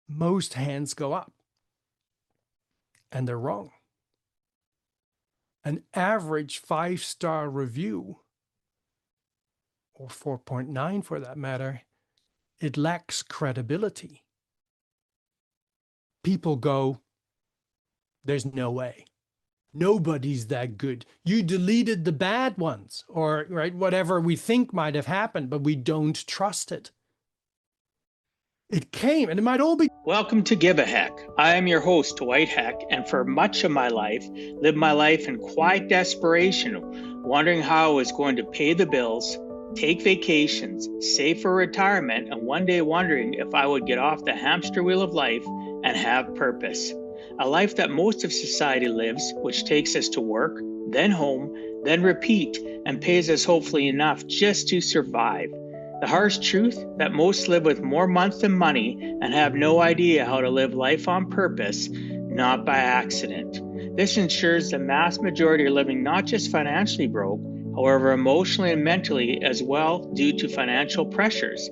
most hands go up. And they're wrong. An average 5-star review, or 4.9 for that matter, it lacks credibility. People go, there's no way. Nobody's that good. You deleted the bad ones, or right, whatever we think might have happened, but we don't trust it. It came, and it might all be. Welcome to Give a Heck. I am your host, Dwight Heck, and for much of my life, lived my life in quiet desperation, wondering how I was going to pay the bills, take vacations, save for retirement, and one day wondering if I would get off the hamster wheel of life and have purpose. A life that most of society lives, which takes us to work, then home, then repeat, and pays us hopefully enough just to survive. The harsh truth that most live with more months than money and have no idea how to live life on purpose, not by accident. This ensures the mass majority are living not just financially broke, however emotionally and mentally as well due to financial pressures.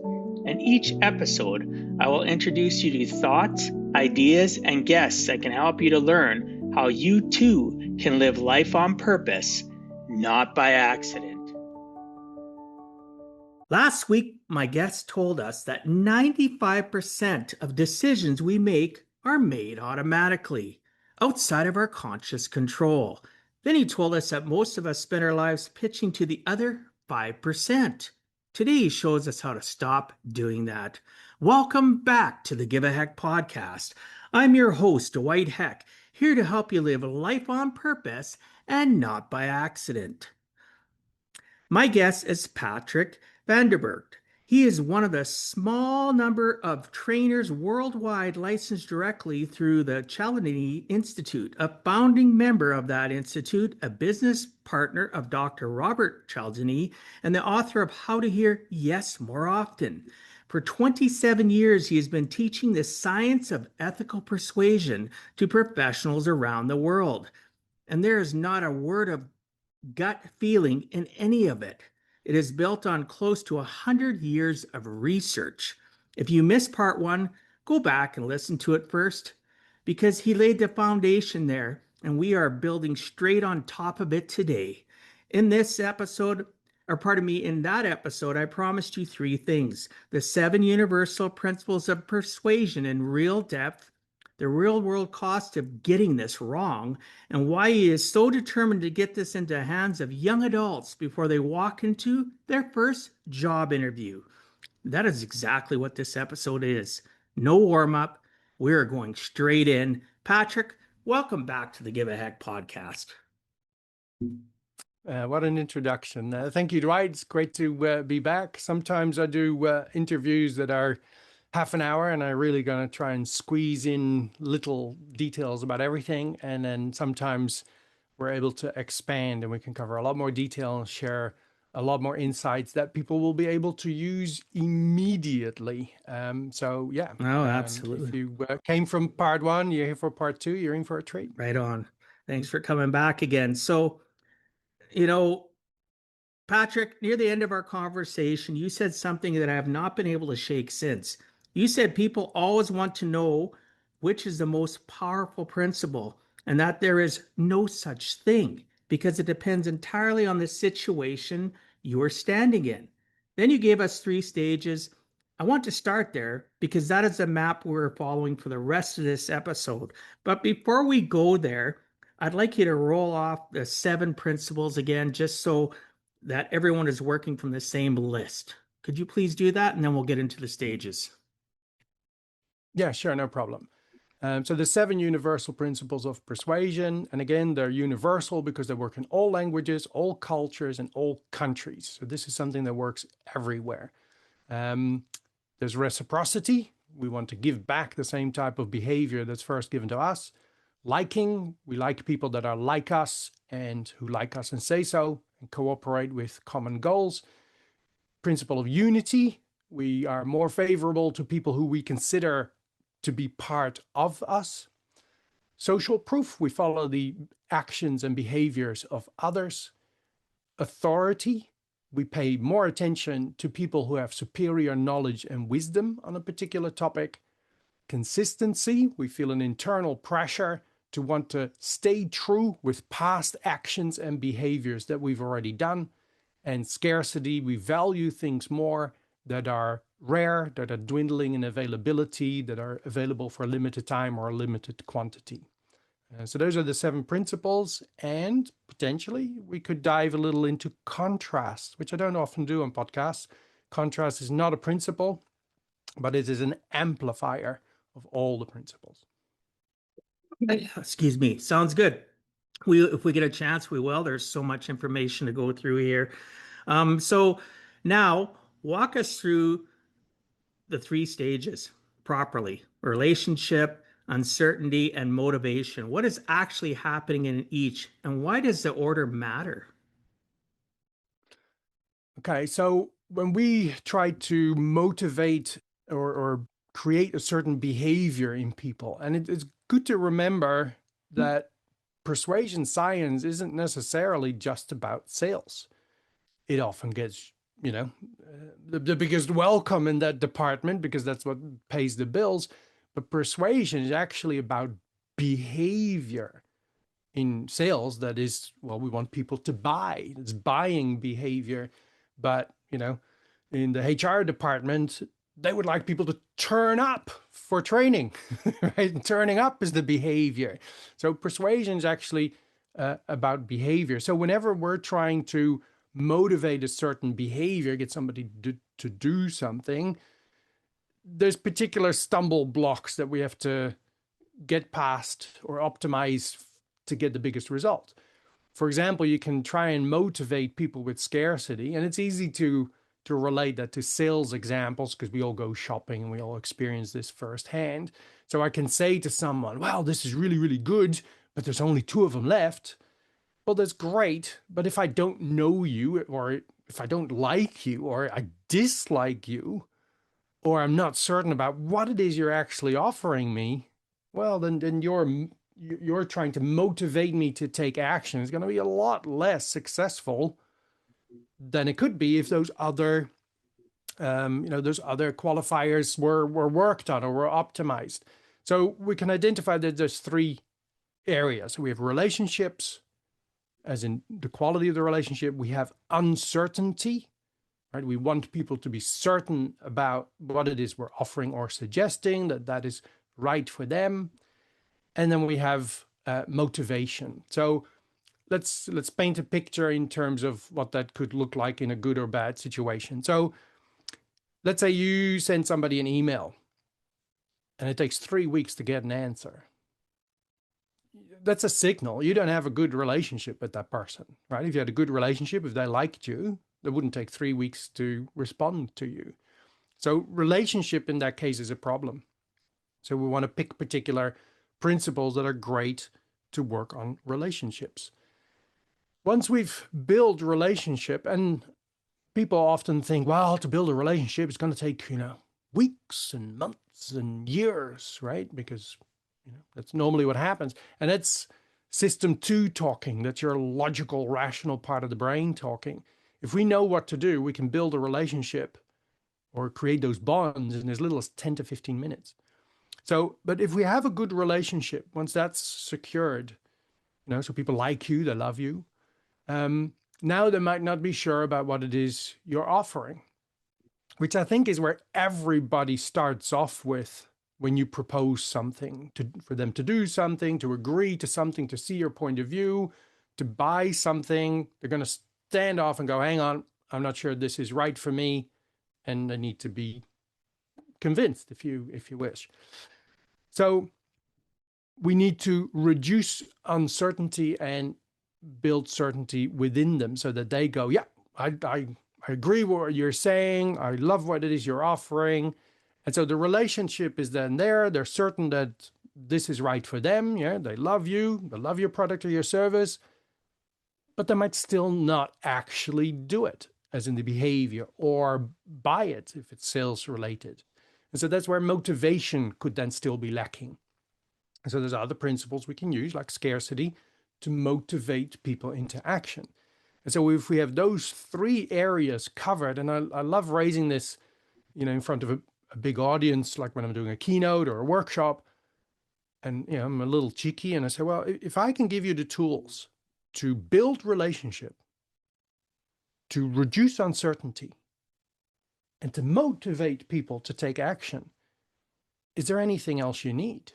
In each episode, I will introduce you to thoughts, ideas, and guests that can help you to learn how you too can live life on purpose, not by accident. Last week, my guest told us that 95% of decisions we make are made automatically, outside of our conscious control. Then he told us that most of us spend our lives pitching to the other 5%. Today, he shows us how to stop doing that. Welcome back to the Give a Heck podcast. I'm your host, Dwight Heck, here to help you live life on purpose and not by accident. My guest is Patrick Vanderberg. He is one of the small number of trainers worldwide licensed directly through the Cialdini Institute, a founding member of that institute, a business partner of Dr. Robert Cialdini, and the author of How to Hear Yes More Often. For 27 years, he has been teaching the science of ethical persuasion to professionals around the world. And there is not a word of gut feeling in any of it. It is built on close to 100 years of research. If you missed part one, go back and listen to it first, because he laid the foundation there, and we are building straight on top of it today. In this episode, in that episode, I promised you 3 things: the 7 universal principles of persuasion in real depth, the real-world cost of getting this wrong, and why he is so determined to get this into the hands of young adults before they walk into their first job interview. That is exactly what this episode is. No warm-up. We're going straight in. Patrick, welcome back to the Give a Heck podcast. What an introduction. Thank you, Dwight. It's great to be back. Sometimes I do interviews that are half an hour, and I'm really going to try and squeeze in little details about everything. And then sometimes we're able to expand and we can cover a lot more detail and share a lot more insights that people will be able to use immediately. So yeah. Oh, absolutely. If you came from part 1, you're here for part 2, you're in for a treat. Right on. Thanks for coming back again. So, Patrick, near the end of our conversation, you said something that I have not been able to shake since. You said people always want to know which is the most powerful principle, and that there is no such thing because it depends entirely on the situation you are standing in. Then you gave us 3 stages. I want to start there because that is the map we're following for the rest of this episode. But before we go there, I'd like you to roll off the 7 principles again, just so that everyone is working from the same list. Could you please do that? And then we'll get into the stages. Yeah, sure, no problem. So the 7 universal principles of persuasion, and again, they're universal because they work in all languages, all cultures, and all countries. So this is something that works everywhere. There's reciprocity. We want to give back the same type of behavior that's first given to us. Liking, we like people that are like us and who like us and say so and cooperate with common goals. Principle of unity, we are more favorable to people who we consider to be part of us. Social proof, we follow the actions and behaviors of others. Authority, we pay more attention to people who have superior knowledge and wisdom on a particular topic. Consistency, we feel an internal pressure to want to stay true with past actions and behaviors that we've already done. And scarcity, we value things more that are rare, that are dwindling in availability, that are available for a limited time or a limited quantity. So those are the 7 principles, and potentially we could dive a little into contrast, which I don't often do on podcasts. Contrast is not a principle, but it is an amplifier of all the principles. Excuse me. Sounds good. If we get a chance, we will. There's so much information to go through here. So now walk us through the 3 stages properly: relationship, uncertainty, and motivation. What is actually happening in each, and why does the order matter? Okay, so when we try to motivate or create a certain behavior in people, and it's good to remember that persuasion science isn't necessarily just about sales. It often gets, the biggest welcome in that department because that's what pays the bills. But persuasion is actually about behavior. In sales, that is, well, we want people to buy. It's buying behavior. But, in the HR department, they would like people to turn up for training, right? And turning up is the behavior. So persuasion is actually about behavior. So whenever we're trying to motivate a certain behavior, get somebody to do something, there's particular stumble blocks that we have to get past or optimize to get the biggest result. For example, you can try and motivate people with scarcity, and it's easy to relate that to sales examples because we all go shopping and we all experience this firsthand. So I can say to someone, wow, this is really, really good, but there's only 2 of them left. Well, that's great, but if I don't know you, or if I don't like you, or I dislike you, or I'm not certain about what it is you're actually offering me, well, then you're trying to motivate me to take action. It's going to be a lot less successful than it could be if those other, those other qualifiers were worked on or were optimized. So we can identify that there's 3 areas. We have relationships, as in the quality of the relationship. We have uncertainty, right? We want people to be certain about what it is we're offering or suggesting, that is right for them. And then we have motivation. So let's paint a picture in terms of what that could look like in a good or bad situation. So let's say you send somebody an email and it takes 3 weeks to get an answer. That's a signal. You don't have a good relationship with that person, right? If you had a good relationship, if they liked you, they wouldn't take 3 weeks to respond to you. So relationship in that case is a problem. So we want to pick particular principles that are great to work on relationships. Once we've built relationship, and people often think, well, to build a relationship, it's going to take, weeks and months and years, right? Because, that's normally what happens. And that's system 2 talking. That's your logical, rational part of the brain talking. If we know what to do, we can build a relationship or create those bonds in as little as 10 to 15 minutes. So, but if we have a good relationship, once that's secured, so people like you, they love you, now they might not be sure about what it is you're offering, which I think is where everybody starts off with when you propose something, for them to do something, to agree to something, to see your point of view, to buy something. They're going to stand off and go, hang on, I'm not sure this is right for me. And they need to be convinced, if you wish. So we need to reduce uncertainty and build certainty within them so that they go, yeah, I agree with what you're saying. I love what it is you're offering. And so the relationship is then there. They're certain that this is right for them. Yeah, they love you. They love your product or your service. But they might still not actually do it, as in the behavior, or buy it if it's sales related. And so that's where motivation could then still be lacking. And so there's other principles we can use, like scarcity, to motivate people into action. And so if we have those 3 areas covered, and I love raising this, in front of a big audience, like when I'm doing a keynote or a workshop, and I'm a little cheeky and I say, well, if I can give you the tools to build relationship, to reduce uncertainty, and to motivate people to take action, is there anything else you need?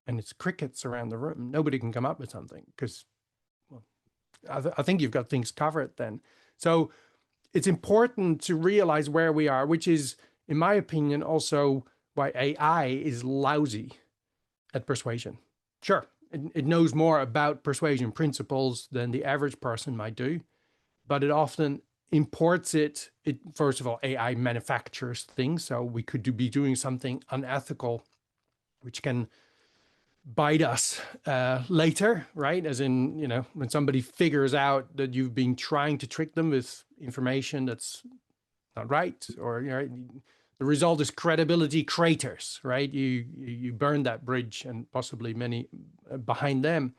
And it's crickets around the room. Nobody can come up with something because, well, I think you've got things covered then. So it's important to realize where we are, which is, in my opinion, also why AI is lousy at persuasion. Sure, it knows more about persuasion principles than the average person might do, but it often imports it. First of all, AI manufactures things, so we could be doing something unethical, which can bite us later, right? As in, when somebody figures out that you've been trying to trick them with information that's not right, or the result is credibility craters, right? You burn that bridge and possibly many behind them.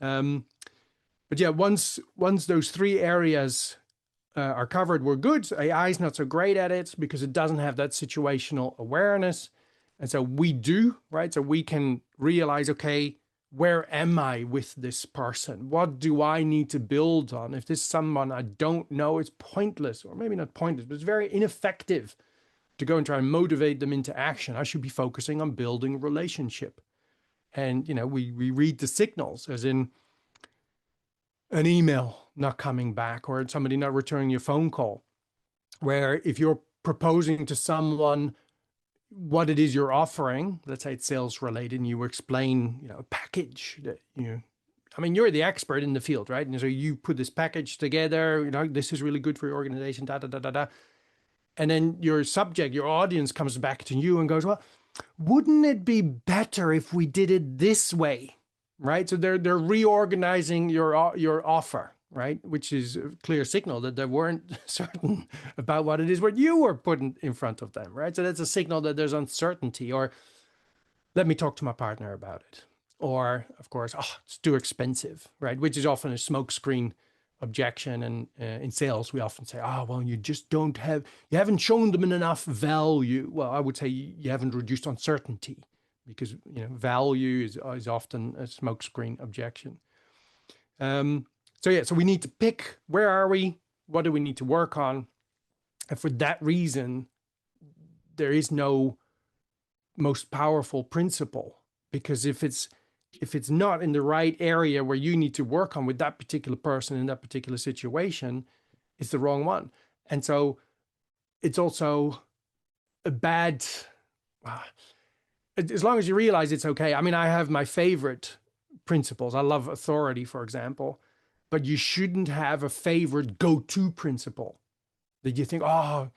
But yeah, once those three areas are covered, we're good. AI is not so great at it because it doesn't have that situational awareness. And so we do, right? So we can realize, okay, where am I with this person? What do I need to build on? If this is someone I don't know, it's pointless, or maybe not pointless, but it's very ineffective to go and try and motivate them into action. I should be focusing on building a relationship. And, we read the signals, as in an email not coming back or somebody not returning your phone call, where if you're proposing to someone what it is you're offering, let's say it's sales related, and you explain, a package that you're the expert in the field, right? And so you put this package together, this is really good for your organization, da, da, da, da, da. And then your audience comes back to you and goes, well, wouldn't it be better if we did it this way? Right? So they're reorganizing your offer, right? Which is a clear signal that they weren't certain about what it is what you were putting in front of them, right? So that's a signal that there's uncertainty, or let me talk to my partner about it. Or, of course, it's too expensive, right? Which is often a smokescreen objection. And in sales, we often say, well, you haven't shown them enough value. Well, I would say you haven't reduced uncertainty, because value is often a smokescreen objection. So we need to pick, where are we? What do we need to work on? And for that reason, there is no most powerful principle, because if it's not in the right area where you need to work on with that particular person in that particular situation, it's the wrong one. And so it's also a bad, as long as you realize it's okay. I have my favorite principles. I love authority, for example, but you shouldn't have a favorite go-to principle that you think, I'll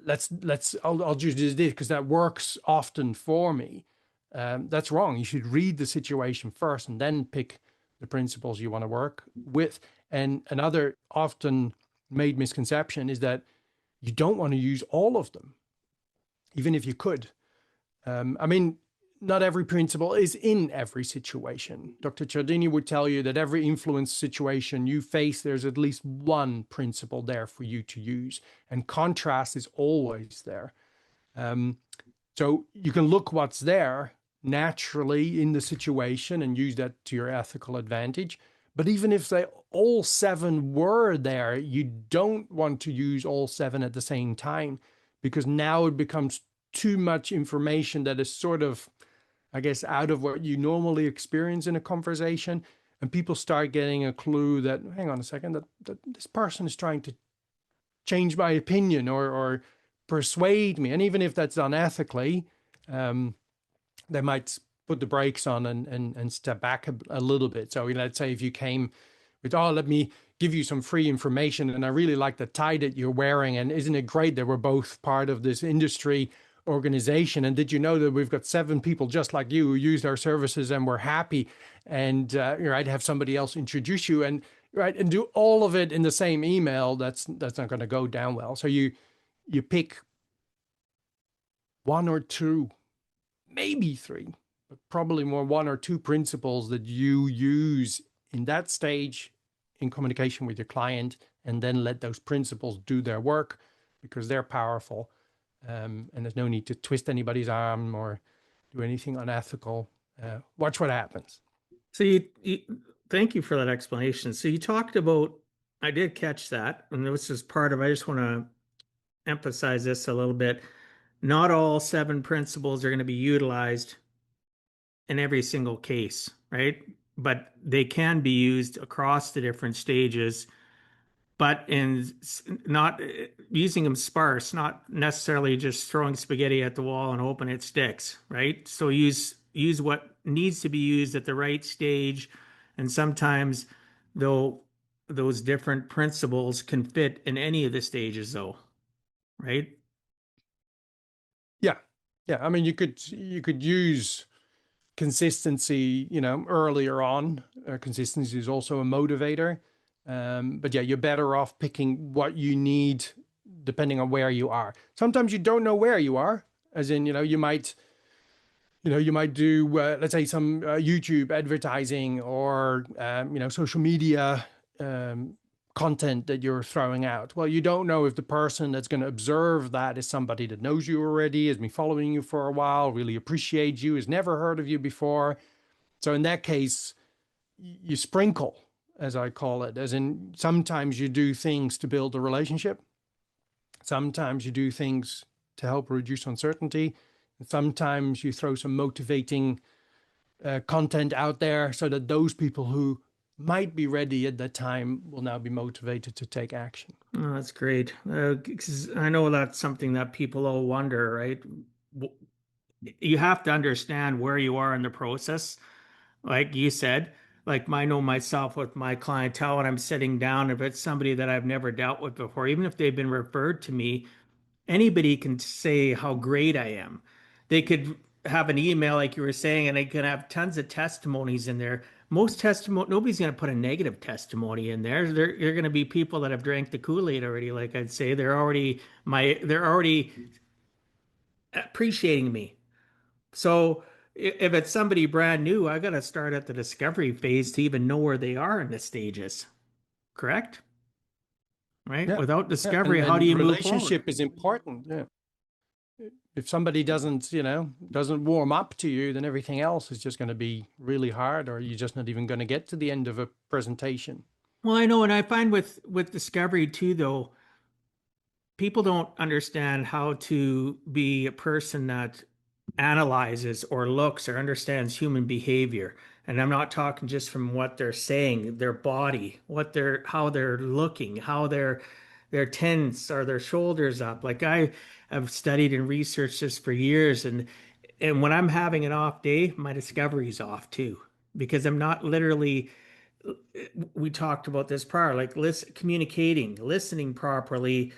just do this because that works often for me. That's wrong. You should read the situation first and then pick the principles you want to work with. And another often made misconception is that you don't want to use all of them, even if you could. Not every principle is in every situation. Dr. Cialdini would tell you that every influence situation you face, there's at least one principle there for you to use. And contrast is always there. So you can look what's there naturally in the situation and use that to your ethical advantage. But even if they all 7 were there, you don't want to use all 7 at the same time, because now it becomes too much information that is sort of, I guess, out of what you normally experience in a conversation. And people start getting a clue that, hang on a second, that this person is trying to change my opinion or persuade me. And even if that's done ethically, they might put the brakes on and step back a little bit. So let's say if you came with, let me give you some free information, and I really like the tie that you're wearing, and isn't it great that we're both part of this industry organization, and did you know that we've got 7 people just like you who used our services and we're happy, and I'd have somebody else introduce you, and do all of it in the same email. That's not going to go down well. So you pick 1 or 2, maybe 3, but probably more 1 or 2 principles that you use in that stage in communication with your client, and then let those principles do their work, because they're powerful. and there's no need to twist anybody's arm or do anything unethical. Watch what happens. So thank you for that explanation. So you talked about, I did catch that, and this is part of, I just want to emphasize this a little bit. Not all 7 principles are going to be utilized in every single case, right? But they can be used across the different stages, but in not using them sparse, not necessarily just throwing spaghetti at the wall and hoping it sticks, right? So use what needs to be used at the right stage, and sometimes though those different principles can fit in any of the stages though, right? Yeah. I mean, you could use consistency, earlier on. Consistency is also a motivator. But yeah, you're better off picking what you need depending on where you are. Sometimes you don't know where you are, as in, you might do, let's say, some YouTube advertising or, social media content that you're throwing out. Well, you don't know if the person that's going to observe that is somebody that knows you already, has been following you for a while, really appreciates you, has never heard of you before. So in that case, you sprinkle, as I call it, as in sometimes you do things to build a relationship. Sometimes you do things to help reduce uncertainty. And sometimes you throw some motivating content out there so that those people who might be ready at that time will now be motivated to take action. Oh, that's great. 'Cause I know that's something that people all wonder, right? You have to understand where you are in the process. Like you said, like I know myself with my clientele when I'm sitting down, if it's somebody that I've never dealt with before, even if they've been referred to me, anybody can say how great I am. They could have an email like you were saying, and they can have tons of testimonies in there. Most testimony, nobody's going to put a negative testimony in there. They're going to be people that have drank the Kool-Aid already. Like I'd say, they're already appreciating me. So if it's somebody brand new, I got to start at the discovery phase to even know where they are in the stages. Correct? Right? Yeah. Without Yeah. discovery, how do And you move forward? relationship is important. Yeah. If somebody doesn't warm up to you, then everything else is just going to be really hard, or you're just not even going to get to the end of a presentation. Well, I know, and I find with discovery too, though, people don't understand how to be a person that analyzes or looks or understands human behavior. And I'm not talking just from what they're saying, their body, how they're looking, how they're tense, are their shoulders up. Like I have studied and researched this for years, and when I'm having an off day, my discovery is off too, because I'm not literally, we talked about this prior, like communicating, listening properly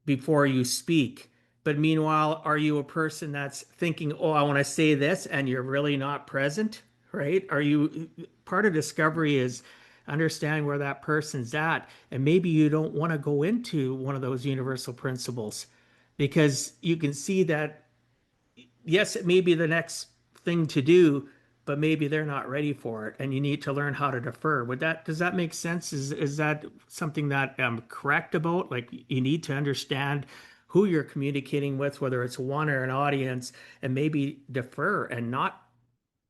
before you speak. But meanwhile, are you a person that's thinking, oh, I want to say this, and you're really not present, right? Are you, part of discovery is understanding where that person's at. And maybe you don't want to go into one of those universal principles because you can see that, yes, it may be the next thing to do, but maybe they're not ready for it, and you need to learn how to defer. Does that make sense? Is that something that I'm correct about? Like you need to understand who you're communicating with, whether it's one or an audience, and maybe defer and not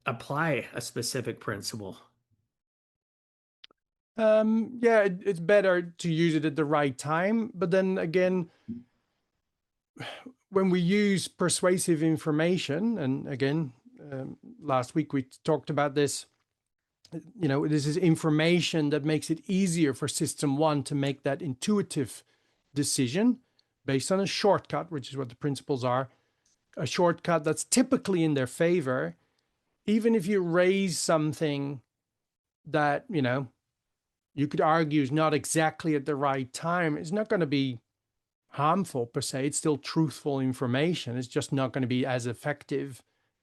apply a specific principle. Yeah, it's better to use it at the right time. But then again, when we use persuasive information, and again, last week we talked about this, this is information that makes it easier for system one to make that intuitive decision based on a shortcut, which is what the principles are, a shortcut that's typically in their favor. Even if you raise something that, you could argue is not exactly at the right time, it's not going to be harmful per se. It's still truthful information. It's just not going to be as effective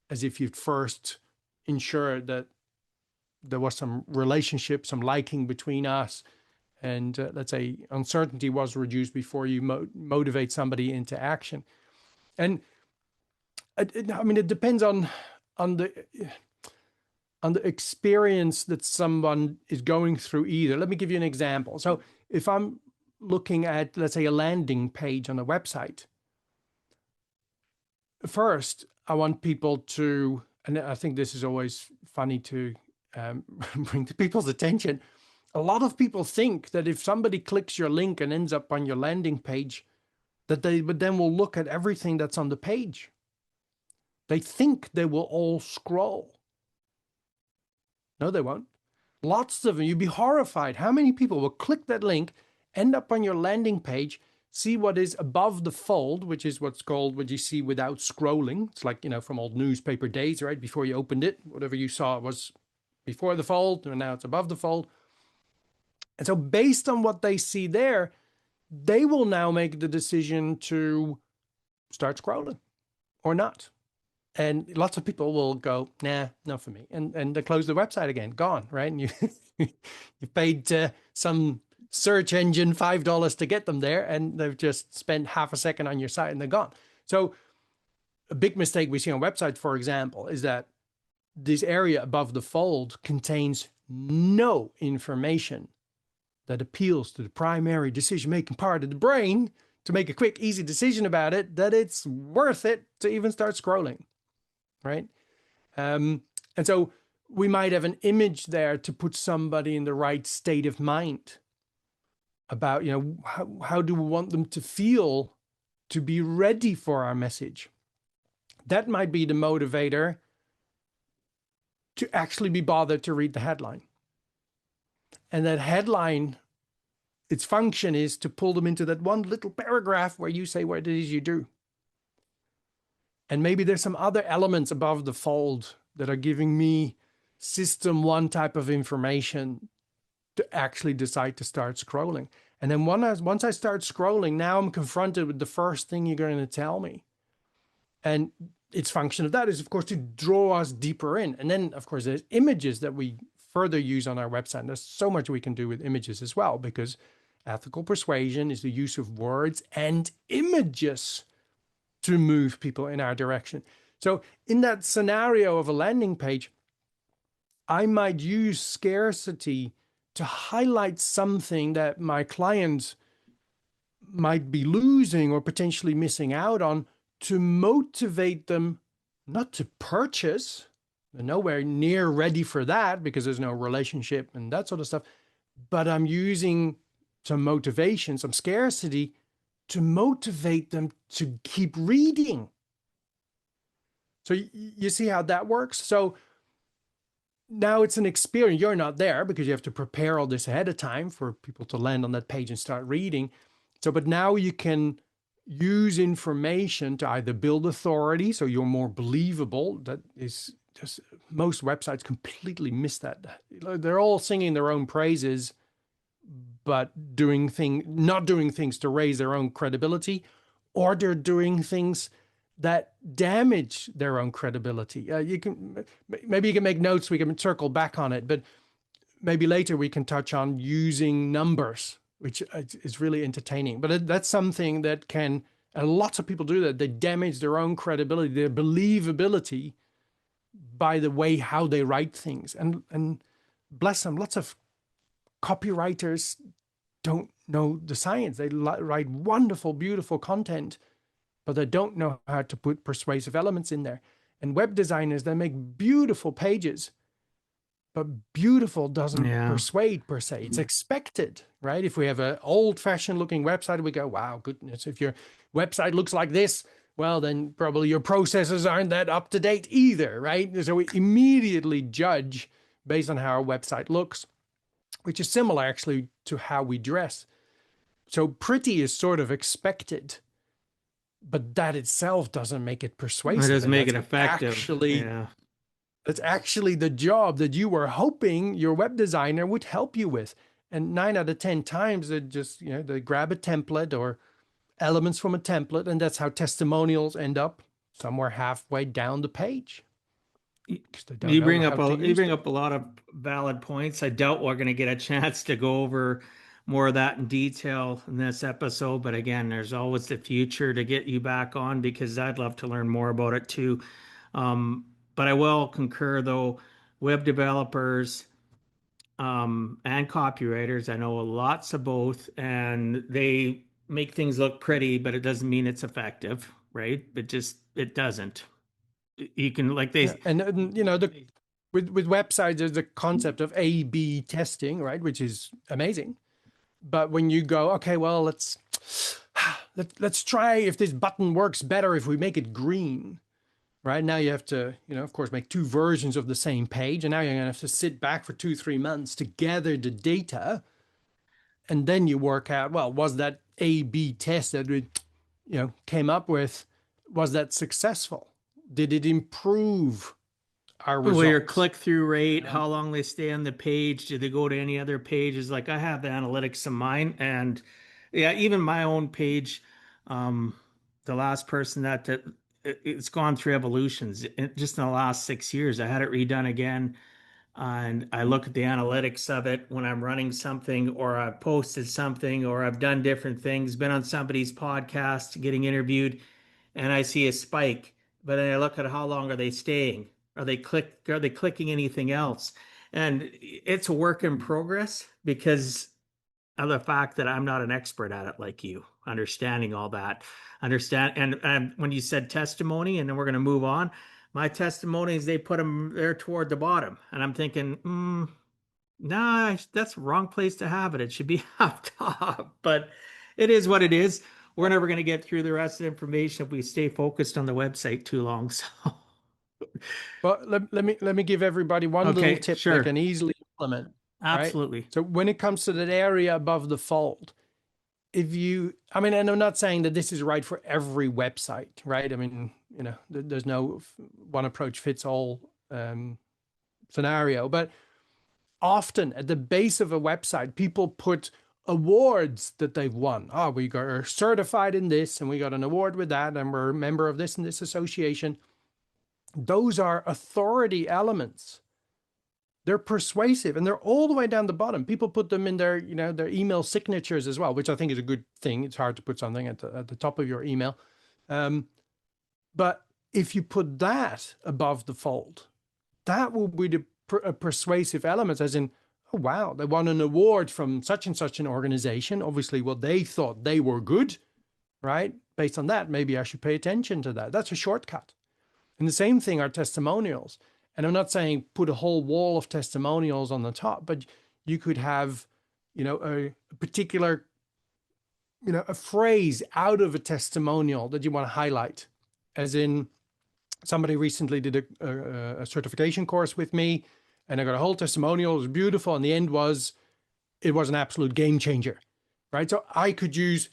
as if you'd first ensured that there was some relationship, some liking between us, and let's say uncertainty was reduced before you motivate somebody into action. And it depends on the experience that someone is going through either. Let me give you an example. So if I'm looking at, let's say, a landing page on a website, first, I want people to, and I think this is always funny to bring to people's attention. A lot of people think that if somebody clicks your link and ends up on your landing page, that they would then will look at everything that's on the page. They think they will all scroll. No, they won't. Lots of them. You'd be horrified. How many people will click that link, end up on your landing page, see what is above the fold, which is what's called what you see without scrolling. It's like, from old newspaper days, right? Before you opened it, whatever you saw was before the fold, and now it's above the fold. And so based on what they see there, they will now make the decision to start scrolling or not. And lots of people will go, nah, not for me. And they close the website again, gone, right? And you paid some search engine $5 to get them there, and they've just spent half a second on your site and they're gone. So a big mistake we see on websites, for example, is that this area above the fold contains no information that appeals to the primary decision-making part of the brain to make a quick, easy decision about it, that it's worth it to even start scrolling, right? And so we might have an image there to put somebody in the right state of mind about, how do we want them to feel to be ready for our message. That might be the motivator to actually be bothered to read the headline. And that headline, its function is to pull them into that one little paragraph where you say what it is you do. And maybe there's some other elements above the fold that are giving me system one type of information to actually decide to start scrolling. And then once I start scrolling, now I'm confronted with the first thing you're going to tell me. And its function of that is, of course, to draw us deeper in. And then, of course, there's images that we further use on our website. And there's so much we can do with images as well, because ethical persuasion is the use of words and images to move people in our direction. So in that scenario of a landing page, I might use scarcity to highlight something that my clients might be losing or potentially missing out on, to motivate them not to purchase. They're nowhere near ready for that because there's no relationship and that sort of stuff. But I'm using some motivation, some scarcity, to motivate them to keep reading. So you see how that works? So now it's an experience. You're not there because you have to prepare all this ahead of time for people to land on that page and start reading. So, but now you can use information to either build authority, so you're more believable. That is just, most websites completely miss that. They're all singing their own praises, but not doing things to raise their own credibility, or they're doing things that damage their own credibility. Maybe you can make notes, we can circle back on it, but maybe later we can touch on using numbers, which is really entertaining. But that's something that and lots of people do that. They damage their own credibility, their believability, by the way how they write things. And bless them, lots of copywriters don't know the science. They write wonderful, beautiful content, but they don't know how to put persuasive elements in there. And web designers, they make beautiful pages, but beautiful doesn't persuade per se. It's expected, right? If we have an old-fashioned looking website, we go, wow, goodness, if your website looks like this, well, then probably your processes aren't that up to date either, right? So we immediately judge based on how our website looks, which is similar actually to how we dress. So pretty is sort of expected, but that itself doesn't make it persuasive. It doesn't make it effective. That's actually the job that you were hoping your web designer would help you with. And 9 out of 10 times they just, they grab a template or elements from a template, and that's how testimonials end up somewhere halfway down the page. You bring up a lot of valid points. I doubt we're going to get a chance to go over more of that in detail in this episode. But again, there's always the future to get you back on, because I'd love to learn more about it too. But I will concur, though, web developers and copywriters, I know lots of both, and they make things look pretty, but it doesn't mean it's effective, right? It just it doesn't. You can and you know, with websites, there's the concept of A/B testing, right, which is amazing. But when you go, okay, well, let's try if this button works better if we make it green. Right now you have to, of course, make two versions of the same page. And now you're going to have to sit back for 2-3 months to gather the data. And then you work out, well, was that A/B test that we, came up with, was that successful? Did it improve our results? Well, your click-through rate, how long they stay on the page, do they go to any other pages? Like I have the analytics of mine, and yeah, even my own page, the last person that it's gone through evolutions. Just in the last 6 years, I had it redone again, and I look at the analytics of it when I'm running something, or I've posted something, or I've done different things, been on somebody's podcast, getting interviewed, and I see a spike. But then I look at how long are they staying? Are they clicking anything else? And it's a work in progress because of the fact that I'm not an expert at it like you, understanding all that. And when you said testimony, and then we're going to move on, my testimonies, they put them there toward the bottom. And I'm thinking, nah, that's the wrong place to have it. It should be up top. But it is what it is. We're never going to get through the rest of the information if we stay focused on the website too long. So, well, let me give everybody one little tip they can easily implement. Absolutely. Right? So when it comes to that area above the fold, and I'm not saying that this is right for every website, right? I mean, there's no one approach fits all scenario, but often at the base of a website, people put awards that they've won. Oh, we got certified in this, and we got an award with that, and we're a member of this and this association. Those are authority elements. They're persuasive, and they're all the way down the bottom. People put them in their, their email signatures as well, which I think is a good thing. It's hard to put something at the top of your email. But if you put that above the fold, that will be a persuasive element, as in, oh, wow, they won an award from such and such an organization. Obviously, well, they thought they were good, right? Based on that, maybe I should pay attention to that. That's a shortcut. And the same thing are testimonials. And I'm not saying put a whole wall of testimonials on the top, but you could have, a particular, a phrase out of a testimonial that you want to highlight. As in, somebody recently did a certification course with me, and I got a whole testimonial. It was beautiful. And the end was, it was an absolute game changer, right? So I could use,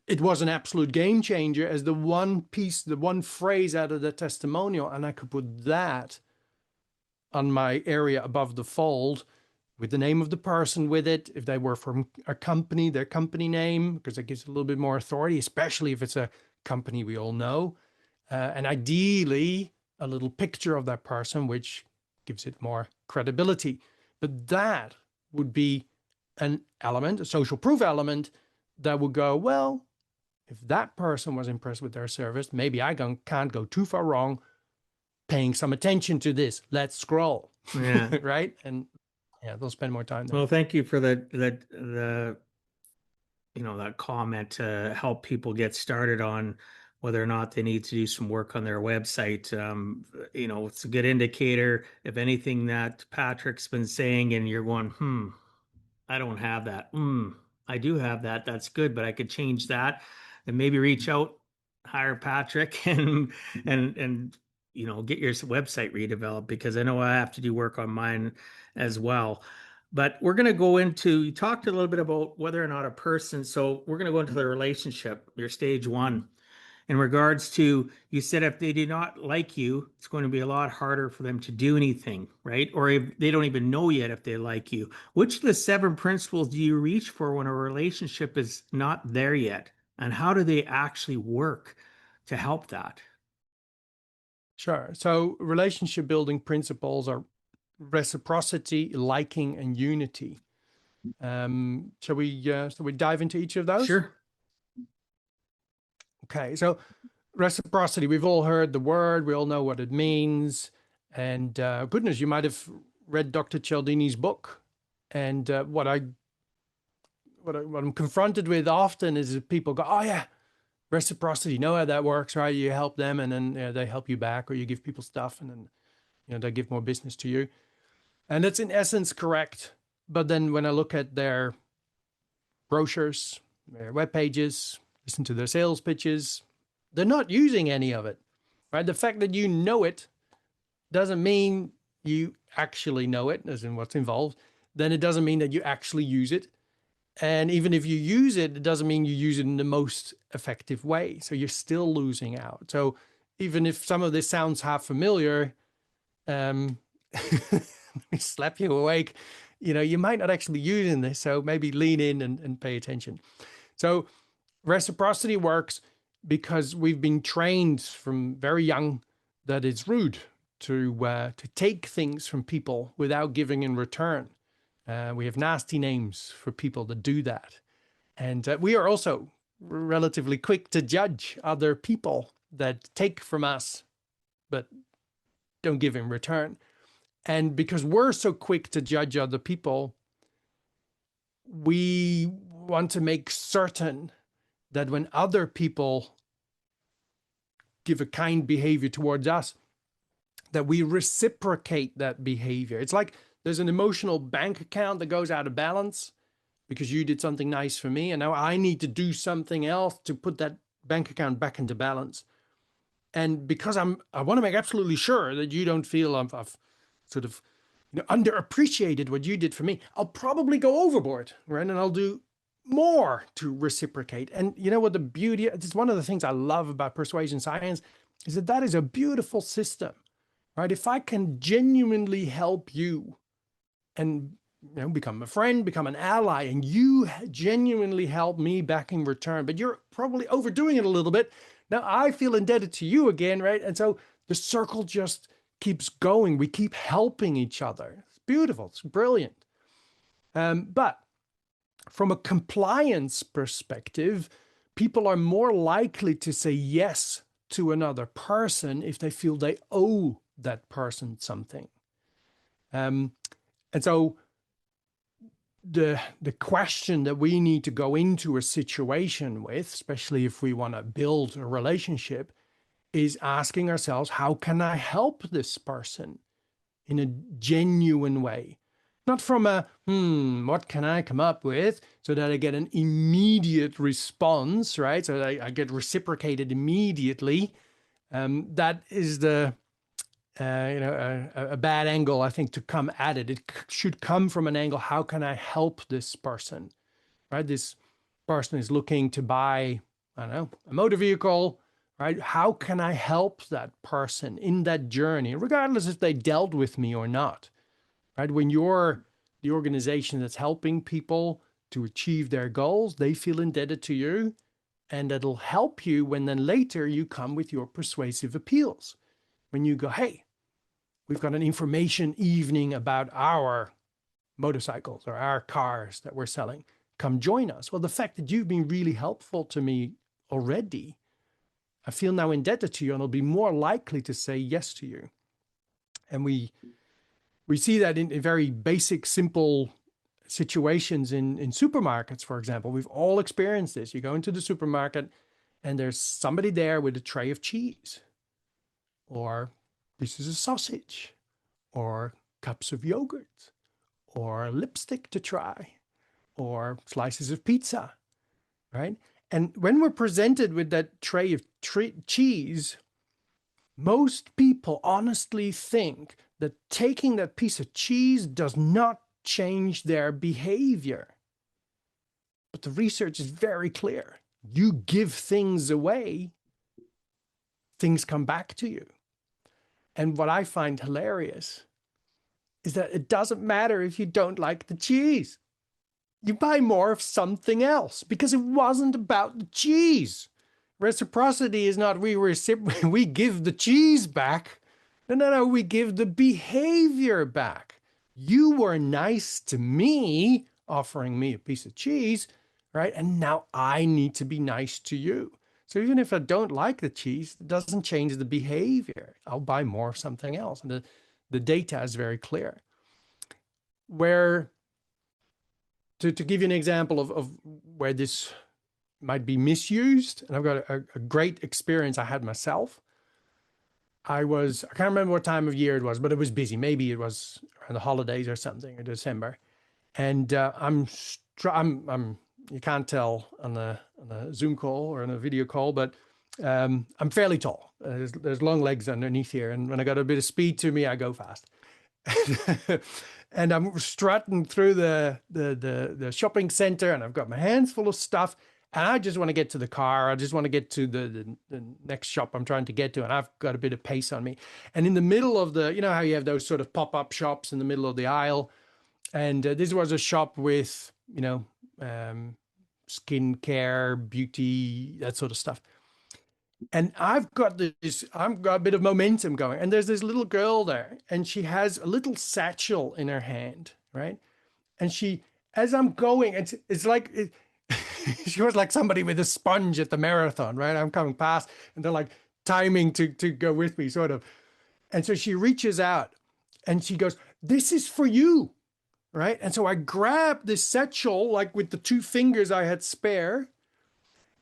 it was an absolute game changer as the one piece, the one phrase out of the testimonial. And I could put that on my area above the fold with the name of the person with it. If they were from a company, their company name, because it gives a little bit more authority, especially if it's a company we all know. And ideally, a little picture of that person, which gives it more credibility. But that would be an element, a social proof element, that would go, well, if that person was impressed with their service, maybe I can't go too far wrong paying some attention to this. Let's scroll. Yeah. Right? And yeah, they'll spend more time there. Well, thank you for that comment to help people get started on whether or not they need to do some work on their website. It's a good indicator if anything that Patrick's been saying and you're going, I don't have that. I do have that. That's good, but I could change that, and maybe reach out, hire Patrick, and get your website redeveloped, because I know I have to do work on mine as well. But we're going to go into, you talked a little bit about whether or not a person, so we're going to go into the relationship, your stage one. In regards to, you said if they do not like you, it's going to be a lot harder for them to do anything, right? Or if they don't even know yet if they like you. Which of the 7 principles do you reach for when a relationship is not there yet? And how do they actually work to help that? Sure. So relationship building principles are reciprocity, liking, and unity. Shall we dive into each of those? Sure. Okay, so reciprocity, we've all heard the word, we all know what it means. And goodness, you might have read Dr. Cialdini's book. And what I'm confronted with often is people go, oh yeah, Reciprocity, you know how that works, right? You help them and then they help you back, or you give people stuff and then they give more business to you. And that's in essence correct. But then when I look at their brochures, their web pages, listen to their sales pitches, they're not using any of it, right? The fact that you know it doesn't mean you actually know it, as in what's involved. Then it doesn't mean that you actually use it. And even if you use it, it doesn't mean you use it in the most effective way. So you're still losing out. So even if some of this sounds half familiar, let me slap you awake, you might not actually use this. So maybe lean in and pay attention. So reciprocity works because we've been trained from very young that it's rude to take things from people without giving in return. We have nasty names for people that do that. And we are also relatively quick to judge other people that take from us, but don't give in return. And because we're so quick to judge other people, we want to make certain that when other people give a kind behavior towards us, that we reciprocate that behavior. It's like there's an emotional bank account that goes out of balance because you did something nice for me, and now I need to do something else to put that bank account back into balance. And because I want to make absolutely sure that you don't feel I've sort of underappreciated what you did for me, I'll probably go overboard, right? And I'll do more to reciprocate. And you know what the beauty, it's one of the things I love about persuasion science, is that is a beautiful system, right? If I can genuinely help you and become a friend, become an ally, and you genuinely help me back in return, but you're probably overdoing it a little bit. Now I feel indebted to you again, right? And so the circle just keeps going. We keep helping each other. It's beautiful. It's brilliant. But from a compliance perspective, people are more likely to say yes to another person if they feel they owe that person something. And so the question that we need to go into a situation with, especially if we want to build a relationship, is asking ourselves, how can I help this person in a genuine way? Not from a, what can I come up with so that I get an immediate response, right? So that I get reciprocated immediately. That is the, a bad angle, I think, to come at it. It should come from an angle, how can I help this person, right? This person is looking to buy, I don't know, a motor vehicle, right? How can I help that person in that journey, regardless if they dealt with me or not, right? When you're the organization that's helping people to achieve their goals, they feel indebted to you, and it'll help you when then later you come with your persuasive appeals. When you go, hey, we've got an information evening about our motorcycles or our cars that we're selling. Come join us. Well, the fact that you've been really helpful to me already, I feel now indebted to you, and I'll be more likely to say yes to you. And we see that in very basic, simple situations in supermarkets, for example. We've all experienced this. You go into the supermarket and there's somebody there with a tray of cheese, or pieces of sausage, or cups of yogurt, or lipstick to try, or slices of pizza, right? And when we're presented with that tray of cheese, most people honestly think that taking that piece of cheese does not change their behavior. But the research is very clear. You give things away, things come back to you. And what I find hilarious is that it doesn't matter if you don't like the cheese. You buy more of something else because it wasn't about the cheese. Reciprocity is not we give the cheese back. No, we give the behavior back. You were nice to me, offering me a piece of cheese, right? And now I need to be nice to you. So even if I don't like the cheese, it doesn't change the behavior. I'll buy more of something else. And the data is very clear. Where, to give you an example of where this might be misused. And I've got a great experience I had myself. I can't remember what time of year it was, but it was busy. Maybe it was around the holidays or something, in December. And you can't tell on a Zoom call or on a video call, but I'm fairly tall. There's long legs underneath here. And when I got a bit of speed to me, I go fast. And I'm strutting through the shopping center, and I've got my hands full of stuff. And I just want to get to the car. I just want to get to the next shop I'm trying to get to. And I've got a bit of pace on me. And in the middle of you know how you have those sort of pop-up shops in the middle of the aisle? And this was a shop with, skincare, beauty, that sort of stuff. And I've got a bit of momentum going. And there's this little girl there, and she has a little satchel in her hand, right? And as I'm going, it's like, she was like somebody with a sponge at the marathon, right? I'm coming past, and they're like timing to go with me, sort of. And so she reaches out, and she goes, "This is for you." Right. And so I grabbed this satchel, like with the 2 fingers I had spare.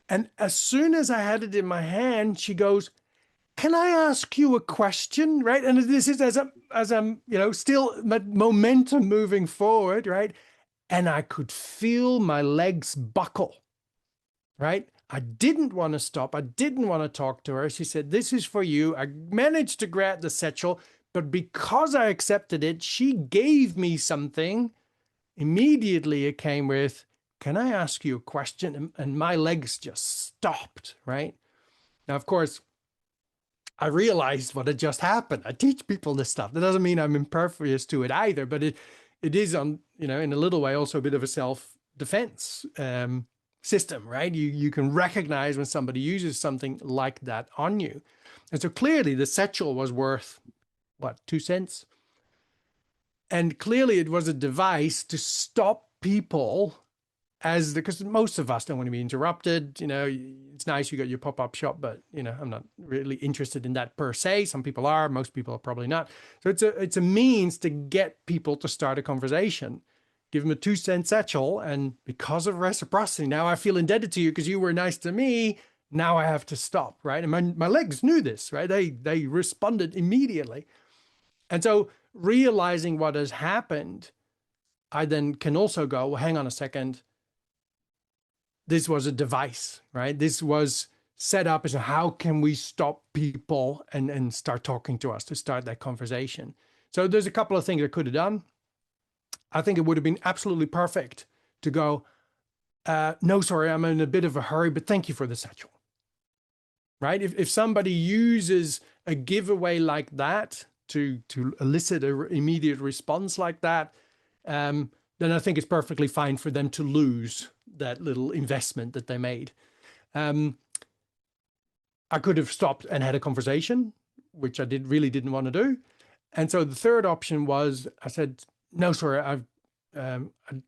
And as soon as I had it in my hand, she goes, "Can I ask you a question?" Right. And this is as I'm, still momentum moving forward. Right. And I could feel my legs buckle. Right. I didn't want to stop. I didn't want to talk to her. She said, "This is for you." I managed to grab the satchel. But because I accepted it, she gave me something. Immediately it came with, "Can I ask you a question?" And my legs just stopped, right? Now, of course, I realized what had just happened. I teach people this stuff. That doesn't mean I'm impervious to it either, but it is in a little way also a bit of a self-defense system, right? You can recognize when somebody uses something like that on you. And so clearly the satchel was worth, 2 cents? And clearly it was a device to stop people because most of us don't want to be interrupted. It's nice you got your pop-up shop, but I'm not really interested in that per se. Some people are, most people are probably not. So it's a means to get people to start a conversation. Give them a 2-cent satchel, and because of reciprocity, now I feel indebted to you because you were nice to me. Now I have to stop, right? And my legs knew this, right? They responded immediately. And so realizing what has happened, I then can also go, well, hang on a second. This was a device, right? This was set up as how can we stop people and start talking to us, to start that conversation. So there's a couple of things I could have done. I think it would have been absolutely perfect to go, "No, sorry, I'm in a bit of a hurry, but thank you for the satchel." Right? If somebody uses a giveaway like that to elicit an immediate response like that, then I think it's perfectly fine for them to lose that little investment that they made. I could have stopped and had a conversation, which I really didn't want to do. And so the third option was, I said, "No, sorry, I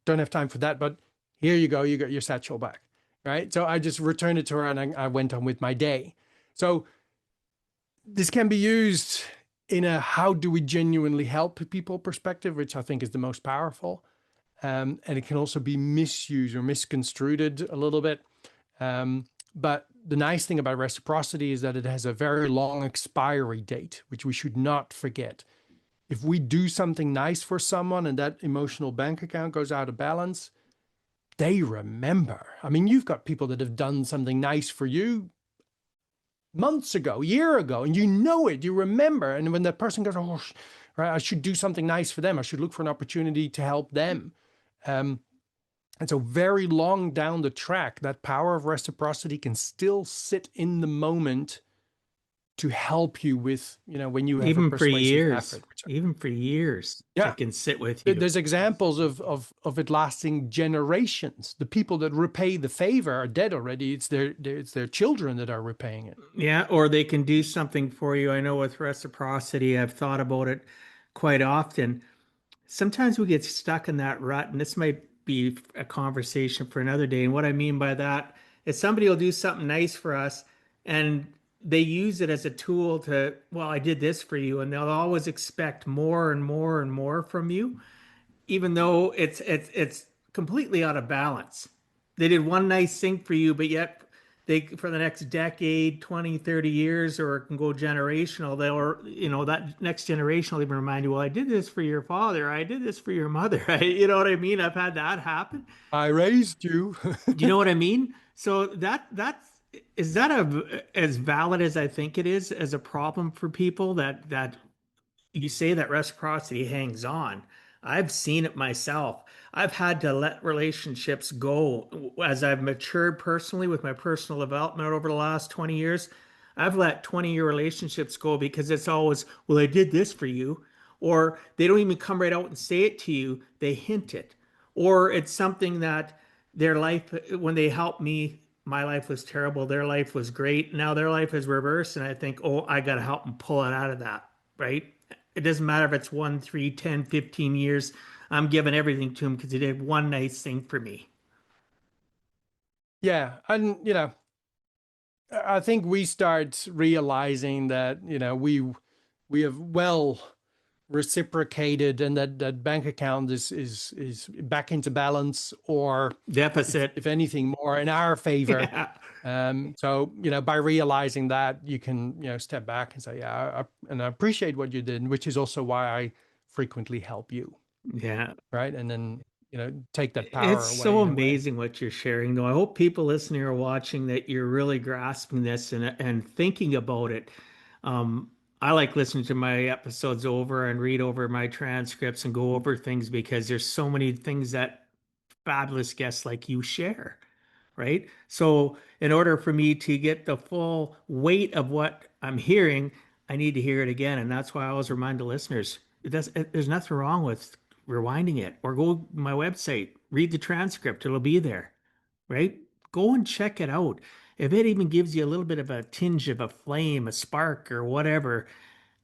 don't have time for that, but here you go, you got your satchel back." Right? So I just returned it to her, and I went on with my day. So this can be used in a how do we genuinely help people perspective, which I think is the most powerful. And it can also be misused or misconstrued a little bit. But the nice thing about reciprocity is that it has a very long expiry date, which we should not forget. If we do something nice for someone and that emotional bank account goes out of balance, they remember. I mean, you've got people that have done something nice for you months ago, a year ago, and you remember. And when that person goes, "Oh, right, I should do something nice for them. I should look for an opportunity to help them." And so very long down the track, that power of reciprocity can still sit in the moment to help you with, when you have even a persuasive effort. Even for years, Yeah, it can sit with you. There's examples of it lasting generations. The people that repay the favor are dead already. It's their children that are repaying it. Yeah, or they can do something for you. I know with reciprocity, I've thought about it quite often. Sometimes we get stuck in that rut, and this might be a conversation for another day. And what I mean by that is somebody will do something nice for us, and they use it as a tool to, well, I did this for you, and they'll always expect more and more and more from you, even though it's completely out of balance. they did one nice thing for you, but yet they, for the next decade, 20, 30 years, or it can go generational, they'll, that next generation will even remind you, well, I did this for your father. I did this for your mother. You know what I mean? I've had that happen. I raised you. Do you know what I mean? So is that as valid as I think it is as a problem for people that you say that reciprocity hangs on. I've seen it myself. I've had to let relationships go as I've matured personally with my personal development over the last 20 years. I've let 20-year relationships go because it's always, well, I did this for you. Or they don't even come right out and say it to you, they hint it. Or it's something that their life, when they helped me, my life was terrible. Their life was great. Now their life is reversed. And I think, oh, I got to help them pull it out of that, right? It doesn't matter if it's 1, 3, 10, 15 years. I'm giving everything to him because he did one nice thing for me. Yeah. And, I think we start realizing that, we have well reciprocated and that bank account is back into balance or Deficit. if anything more in our favor. Yeah. So, by realizing that you can, step back and say, yeah, I appreciate what you did, which is also why I frequently help you. Yeah. Right. And then, take that power It's away so in a way. amazing what you're sharing, though. I hope people listening or watching that you're really grasping this and thinking about it. I like listening to my episodes over and read over my transcripts and go over things because there's so many things that fabulous guests like you share, right? So, in order for me to get the full weight of what I'm hearing, I need to hear it again. And that's why I always remind the listeners there's nothing wrong with rewinding it or go to my website, read the transcript, it'll be there, right? Go and check it out. If it even gives you a little bit of a tinge of a flame, a spark, or whatever,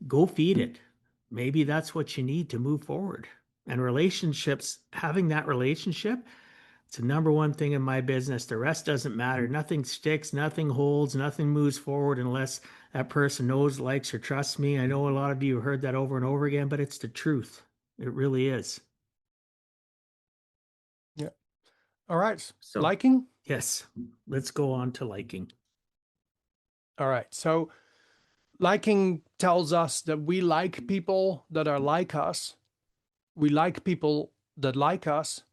go feed it. Maybe that's what you need to move forward. And relationships, having that relationship, it's the number one thing in my business. The rest doesn't matter. Nothing sticks, nothing holds, nothing moves forward unless that person knows, likes, or trusts me. I know a lot of you have heard that over and over again, but it's the truth. It really is. Yeah. All right. So, Liking. yes, let's go on to liking. All right. So liking tells us that we like people that are like us. We like people that like us.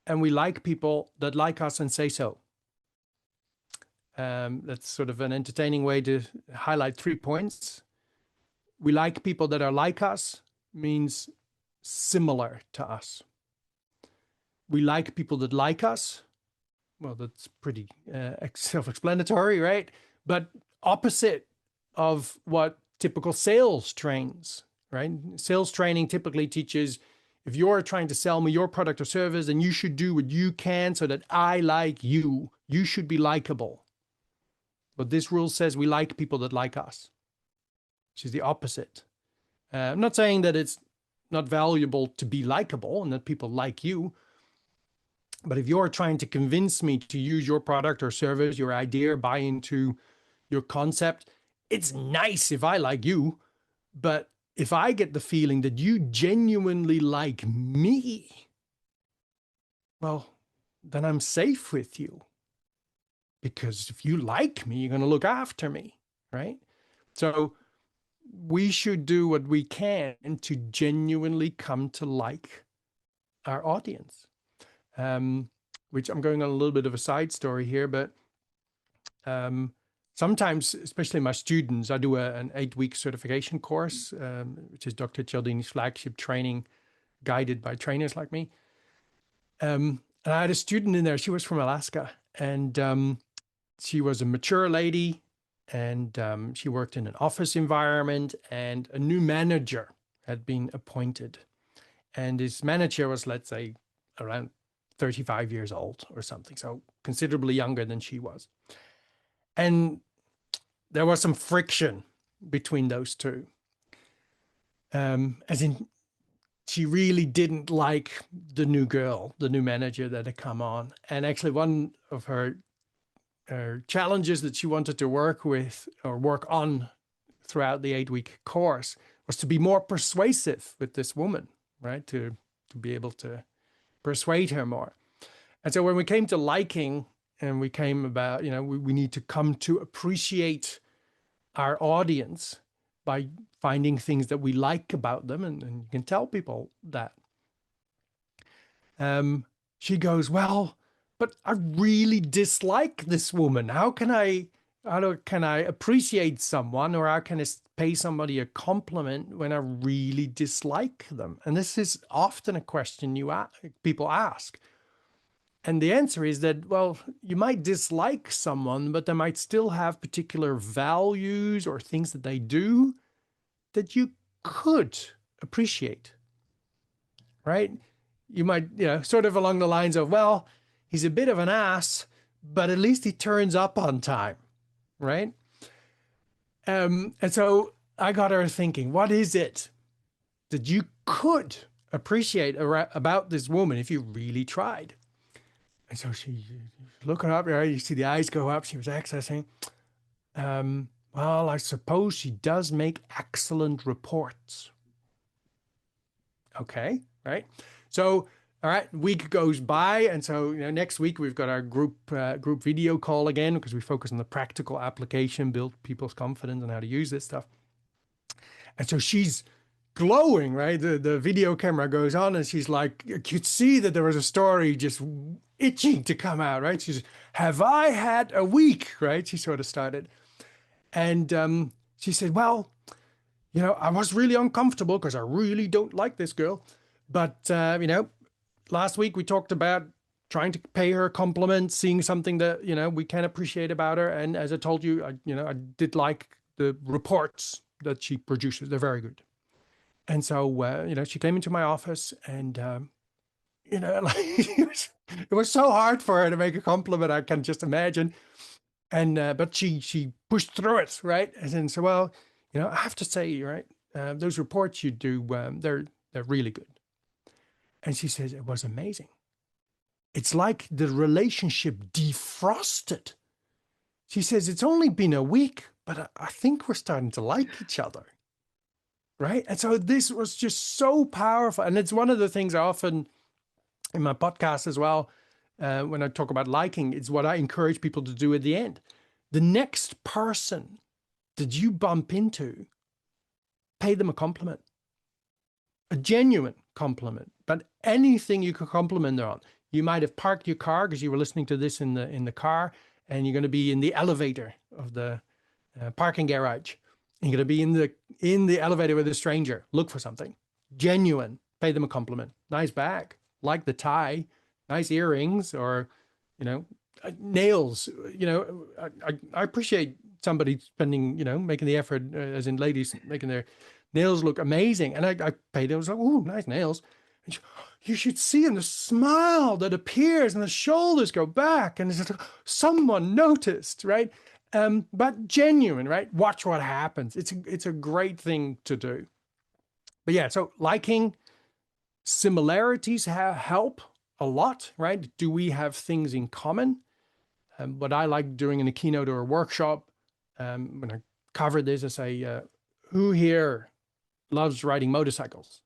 And we like people that like us and say so. That's sort of an entertaining way to highlight 3 points. We like people that are like us means similar to us. We like people that like us. Well, that's pretty self-explanatory, right? But opposite of what typical sales trains, right? Sales training typically teaches, if you're trying to sell me your product or service, then you should do what you can so that I like you. You should be likable. But this rule says we like people that like us, which is the opposite. I'm not saying that it's not valuable to be likable and that people like you. But if you're trying to convince me to use your product or service, your idea, buy into your concept, it's nice if I like you. But if I get the feeling that you genuinely like me, well, then I'm safe with you. Because if you like me, you're going to look after me, right? So we should do what we can to genuinely come to like our audience. Which I'm going on a little bit of a side story here, but sometimes, especially my students, I do an 8-week certification course, which is Dr. Cialdini's flagship training, guided by trainers like me. And I had a student in there. She was from Alaska, and she was a mature lady, and she worked in an office environment, and a new manager had been appointed. And this manager was, let's say, around 35 years old or something, so considerably younger than she was. And there was some friction between those two. As in, she really didn't like the new girl, the new manager that had come on. And actually one of her challenges that she wanted to work with or work on throughout the 8-week course was to be more persuasive with this woman, right? To be able to persuade her more. And so when we came to liking, and we came about, we need to come to appreciate our audience by finding things that we like about them, and you can tell people that. She goes, well, but I really dislike this woman. How can I appreciate someone, or how can I pay somebody a compliment when I really dislike them? And this is often a question people ask. And the answer is that, well, you might dislike someone, but they might still have particular values or things that they do that you could appreciate, right? You might, sort of along the lines of, well, he's a bit of an ass, but at least he turns up on time, right? And so I got her thinking, what is it that you could appreciate about this woman if you really tried? And so she looking up, right? You see the eyes go up. She was accessing. Well, I suppose she does make excellent reports. Okay, right? So, all right, week goes by, and so next week we've got our group video call again, because we focus on the practical application, build people's confidence and how to use this stuff. And so she's glowing, right? The video camera goes on, and she's like, you could see that there was a story just itching to come out, right? She's, have I had a week, right? She sort of started. And she said, well, I was really uncomfortable because I really don't like this girl. But, last week we talked about trying to pay her a compliment, seeing something that, we can appreciate about her. And as I told you, I did like the reports that she produces. They're very good. And so, she came into my office, and, it was so hard for her to make a compliment, I can just imagine. And, but she pushed through it, right? And then, so, well, I have to say, right, those reports you do, they're really good. And she says, it was amazing. It's like the relationship defrosted. She says, it's only been a week, but I think we're starting to like each other. Right. And so this was just so powerful. And it's one of the things I often, in my podcast as well, when I talk about liking, it's what I encourage people to do at the end. The next person that you bump into, pay them a compliment, a genuine compliment, but anything you could compliment them on. You might have parked your car because you were listening to this in the car, and you're going to be in the elevator of the parking garage. You're going to be in the elevator with a stranger. Look for something genuine. Pay them a compliment. Nice bag, like the tie, nice earrings, or nails. I appreciate somebody spending, making the effort, as in ladies making their nails look amazing. And I pay those. Oh, nice nails. And you should see in the smile that appears, and the shoulders go back, and it's someone noticed, right? But genuine, right? Watch what happens. It's a great thing to do. But yeah, so liking, similarities help a lot, right? Do we have things in common? What I like doing in a keynote or a workshop, when I cover this, I say, who here loves riding motorcycles?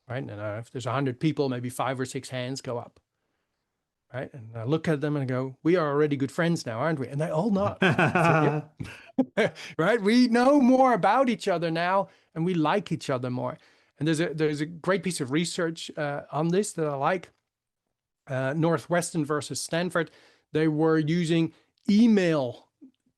Right? And if there's 100 people, maybe 5 or 6 hands go up. Right. And I look at them and I go, we are already good friends now, aren't we? And they all nod. Right. We know more about each other now, and we like each other more. And there's a great piece of research on this that I like. Northwestern versus Stanford. They were using email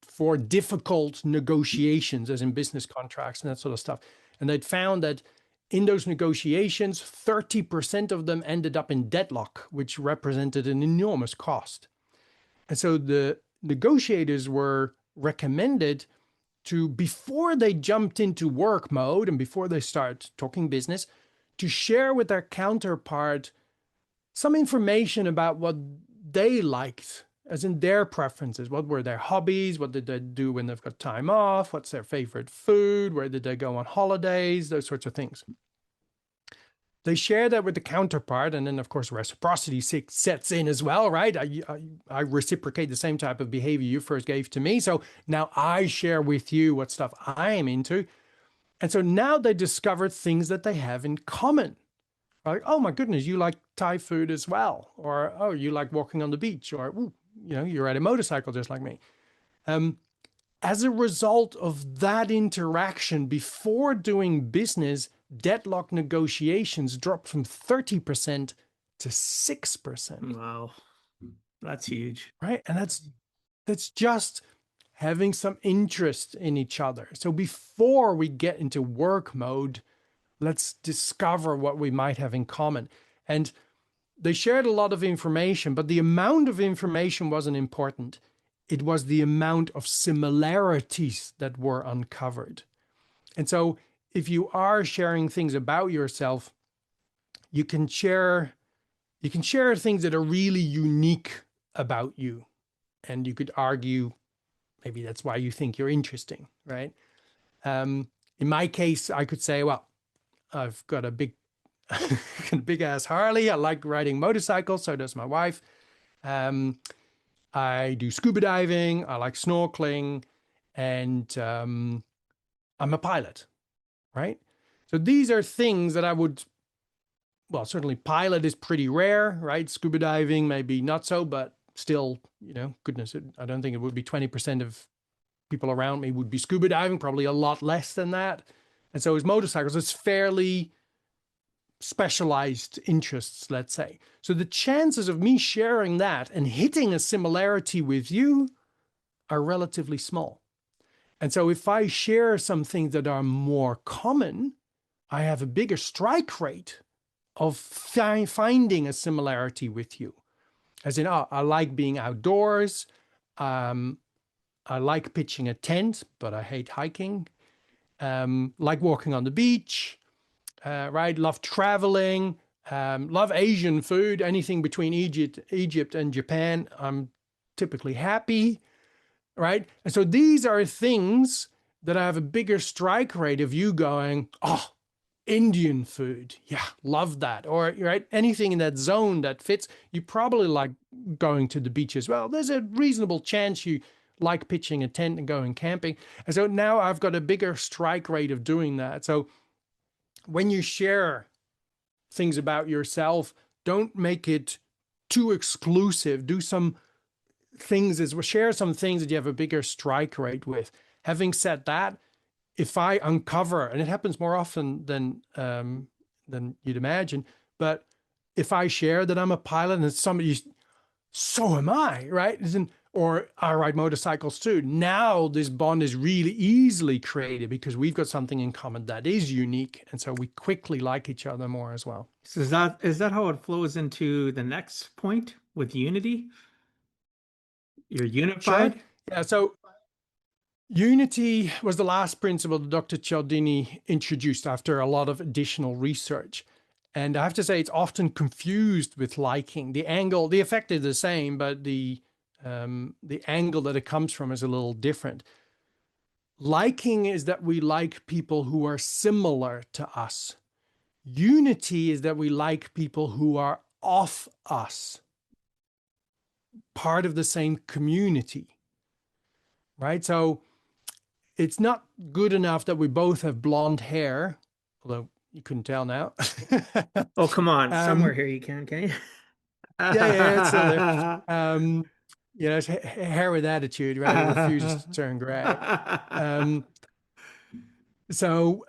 for difficult negotiations, as in business contracts and that sort of stuff. And they'd found that in those negotiations, 30% of them ended up in deadlock, which represented an enormous cost. And so the negotiators were recommended to, before they jumped into work mode and before they start talking business, to share with their counterpart some information about what they liked, as in their preferences. What were their hobbies? What did they do when they've got time off? What's their favorite food? Where did they go on holidays? Those sorts of things. They share that with the counterpart, and then, of course, reciprocity sets in as well, right? I reciprocate the same type of behavior you first gave to me, so now I share with you what stuff I am into. And so now they discovered things that they have in common. Like, oh my goodness, you like Thai food as well. Or, oh, you like walking on the beach. Or, ooh, you ride a motorcycle just like me. As a result of that interaction before doing business, deadlock negotiations dropped from 30% to 6%. Wow, that's huge. Right? And that's just having some interest in each other. So before we get into work mode, let's discover what we might have in common. And they shared a lot of information, but the amount of information wasn't important. It was the amount of similarities that were uncovered. And so if you are sharing things about yourself, you can share things that are really unique about you. And you could argue maybe that's why you think you're interesting, right? In my case, I could say, well, I've got a big ass Harley. I like riding motorcycles. So does my wife. I do scuba diving. I like snorkeling, and I'm a pilot, right? So these are things that I would, well, certainly pilot is pretty rare, right? Scuba diving, maybe not so, but still, goodness, I don't think it would be 20% of people around me would be scuba diving, probably a lot less than that. And so is motorcycles. It's fairly specialized interests, let's say. So the chances of me sharing that and hitting a similarity with you are relatively small. And so if I share some things that are more common, I have a bigger strike rate of finding a similarity with you. As in, I like being outdoors. I like pitching a tent, but I hate hiking. Like walking on the beach, right? Love traveling, love Asian food, anything between Egypt and Japan. I'm typically happy, right? And so these are things that I have a bigger strike rate of you going, oh, Indian food. Yeah, love that. Or, right, anything in that zone that fits. You probably like going to the beach as well. There's a reasonable chance you like pitching a tent and going camping. And so now I've got a bigger strike rate of doing that. So when you share things about yourself, don't make it too exclusive. Do some things share some things that you have a bigger strike rate with. Having said that, if I uncover, and it happens more often than you'd imagine, but if I share that I'm a pilot and somebody, so am I, right? Or I ride motorcycles too. Now this bond is really easily created because we've got something in common that is unique. And so we quickly like each other more as well. So is that how it flows into the next point with unity? You're unified? Sure. Yeah, so unity was the last principle that Dr. Cialdini introduced after a lot of additional research. And I have to say, it's often confused with liking. The effect is the same, but the angle that it comes from is a little different. Liking is that we like people who are similar to us. Unity is that we like people who are of us, part of the same community, right? So it's not good enough that we both have blonde hair, although you couldn't tell now. Oh, come on. Somewhere here you can you? Yeah, it's still there. It's hair with attitude, right? It refuses to turn gray. So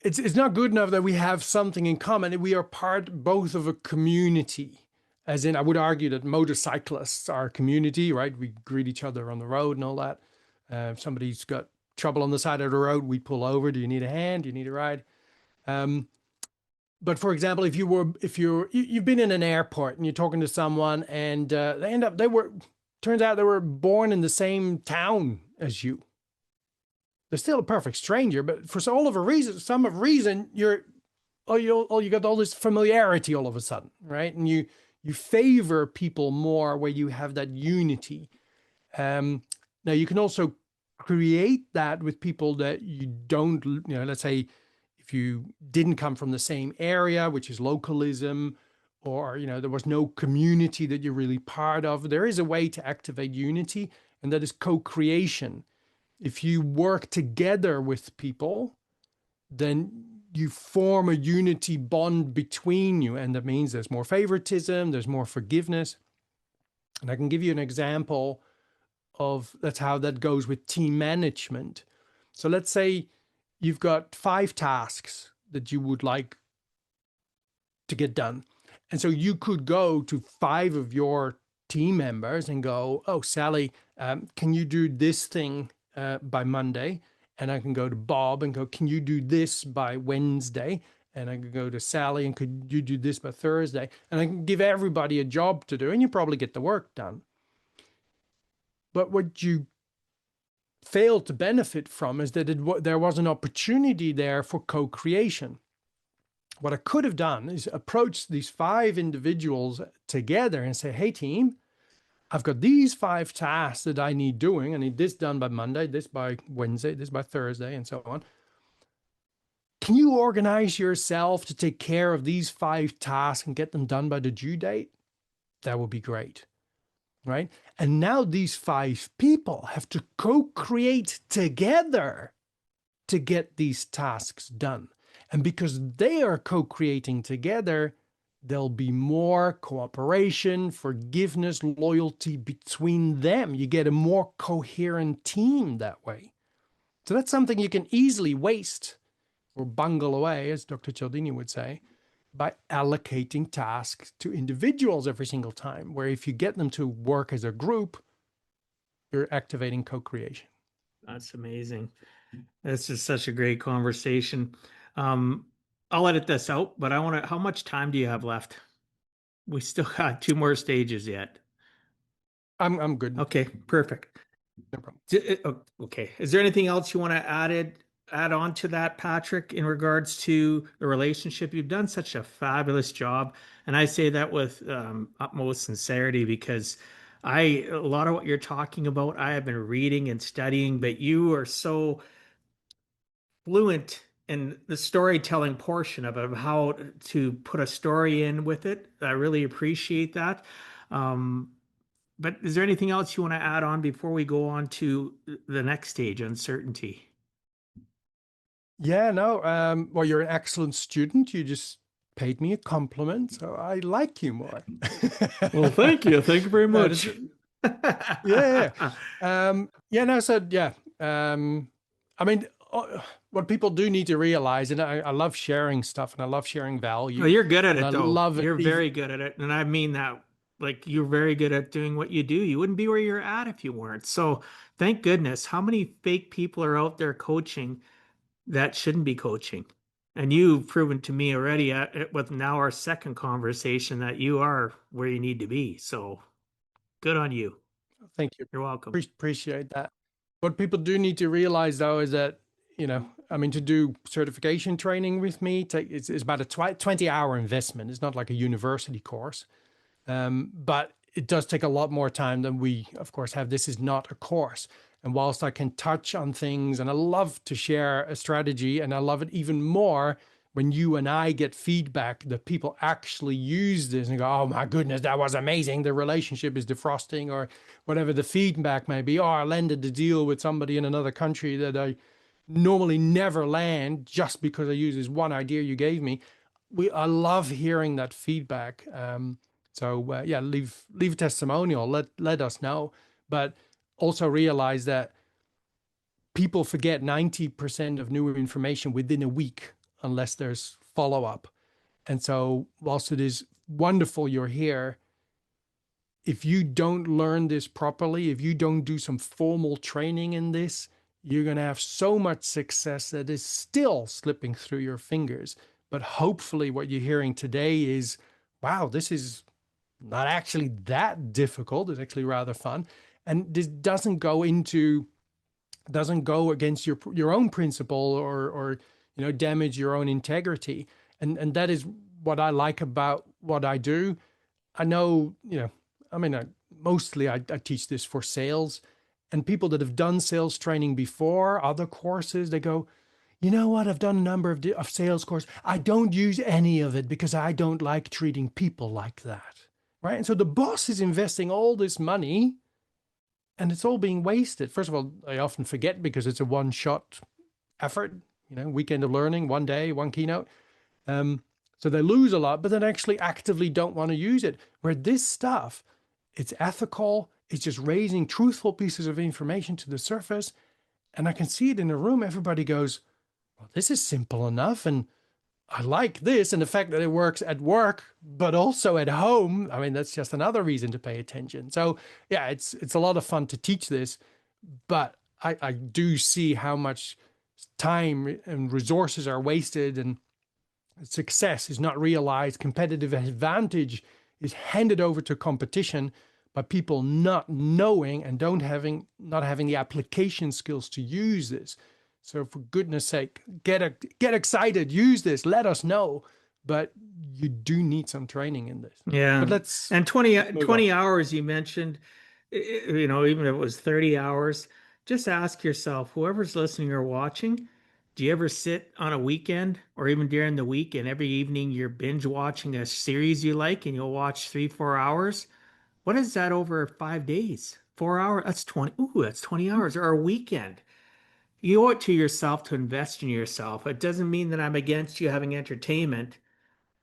it's not good enough that we have something in common. We are both of a community. As in, I would argue that motorcyclists are a community, right? We greet each other on the road and all that. If somebody's got trouble on the side of the road, we pull over. Do you need a hand? Do you need a ride? But for example, if you've been in an airport and you're talking to someone and turns out they were born in the same town as you. They're still a perfect stranger, but for some reason, you got all this familiarity all of a sudden, right? And you favor people more where you have that unity. Now you can also create that with people that you don't, let's say if you didn't come from the same area, which is localism, or, there was no community that you're really part of. There is a way to activate unity, and that is co-creation. If you work together with people, then you form a unity bond between you. And that means there's more favoritism, there's more forgiveness. And I can give you an example of that's how that goes with team management. So let's say you've got 5 tasks that you would like to get done. And so you could go to 5 of your team members and go, oh, Sally, can you do this thing by Monday? And I can go to Bob and go, can you do this by Wednesday? And I can go to Sally and could you do this by Thursday? And I can give everybody a job to do and you probably get the work done. But what you failed to benefit from is that there was an opportunity there for co-creation. What I could have done is approach these 5 individuals together and say, hey, team, I've got these 5 tasks that I need doing. I need this done by Monday, this by Wednesday, this by Thursday, and so on. Can you organize yourself to take care of these 5 tasks and get them done by the due date? That would be great, right? And now these 5 people have to co-create together to get these tasks done. And because they are co-creating together, there'll be more cooperation, forgiveness, loyalty between them. You get a more coherent team that way. So that's something you can easily waste or bungle away, as Dr. Cialdini would say, by allocating tasks to individuals every single time, where if you get them to work as a group, you're activating co-creation. That's amazing. This is such a great conversation. I'll edit this out, but I want to, how much time do you have left? We still got 2 more stages yet. I'm good. Okay, perfect. No problem. Okay. Is there anything else you want to add on to that, Patrick, in regards to the relationship? You've done such a fabulous job. And I say that with utmost sincerity because a lot of what you're talking about, I have been reading and studying, but you are so fluent in the storytelling portion of how to put a story in with it. I really appreciate that. But is there anything else you want to add on before we go on to the next stage, uncertainty? Yeah, no. Well, you're an excellent student. You just paid me a compliment, so I like you more. Well, thank you. Thank you very much. Yeah. Yeah, no, so yeah. I mean, what people do need to realize, and I love sharing stuff and I love sharing value. Well, you're good at it, though. Love you're very good at it. And I mean that, like, you're very good at doing what you do. You wouldn't be where you're at if you weren't. So thank goodness. How many fake people are out there coaching that shouldn't be coaching? And you've proven to me already with now our second conversation that you are where you need to be. So good on you. Thank you. You're welcome. Appreciate that. What people do need to realize, though, is that, I mean, to do certification training with me, it's about a 20-hour investment. It's not like a university course, but it does take a lot more time than we, of course, have. This is not a course. And whilst I can touch on things and I love to share a strategy, and I love it even more when you and I get feedback that people actually use this and go, oh my goodness, that was amazing. The relationship is defrosting, or whatever the feedback may be. Oh, I landed the deal with somebody in another country that I normally never land just because I use this one idea you gave me. I love hearing that feedback. Yeah, leave a testimonial. Let us know, but also realize that people forget 90% of new information within a week unless there's follow-up. And so whilst it is wonderful you're here, if you don't learn this properly, if you don't do some formal training in this, you're going to have so much success that is still slipping through your fingers. But hopefully what you're hearing today is, wow, this is not actually that difficult. It's actually rather fun. And this doesn't go against your own principle or damage your own integrity. And that is what I like about what I do. I know, mostly I teach this for sales, and people that have done sales training before, other courses, they go, you know what, I've done a number of sales courses. I don't use any of it because I don't like treating people like that, right? And so the boss is investing all this money and it's all being wasted. First of all, I often forget because it's a one-shot effort. weekend of learning, one day, one keynote. So they lose a lot, but then actually actively don't want to use it. Where this stuff, it's ethical, it's just raising truthful pieces of information to the surface. And I can see it in the room. Everybody goes, well, this is simple enough. And I like this. And the fact that it works at work, but also at home, I mean, that's just another reason to pay attention. So yeah, it's a lot of fun to teach this, but I do see how much time and resources are wasted, and success is not realized. Competitive advantage is handed over to competition by people not knowing and not having the application skills to use this. So for goodness sake, get excited, use this, let us know. But you do need some training in this. Yeah. But let's and 20 hours you mentioned, even if it was 30 hours, just ask yourself, whoever's listening or watching, do you ever sit on a weekend or even during the week and every evening you're binge watching a series you like and you'll watch 3-4 hours? What is that over 5 days? 4 hours? That's 20. Ooh, that's 20 hours. Or a weekend. You owe it to yourself to invest in yourself. It doesn't mean that I'm against you having entertainment,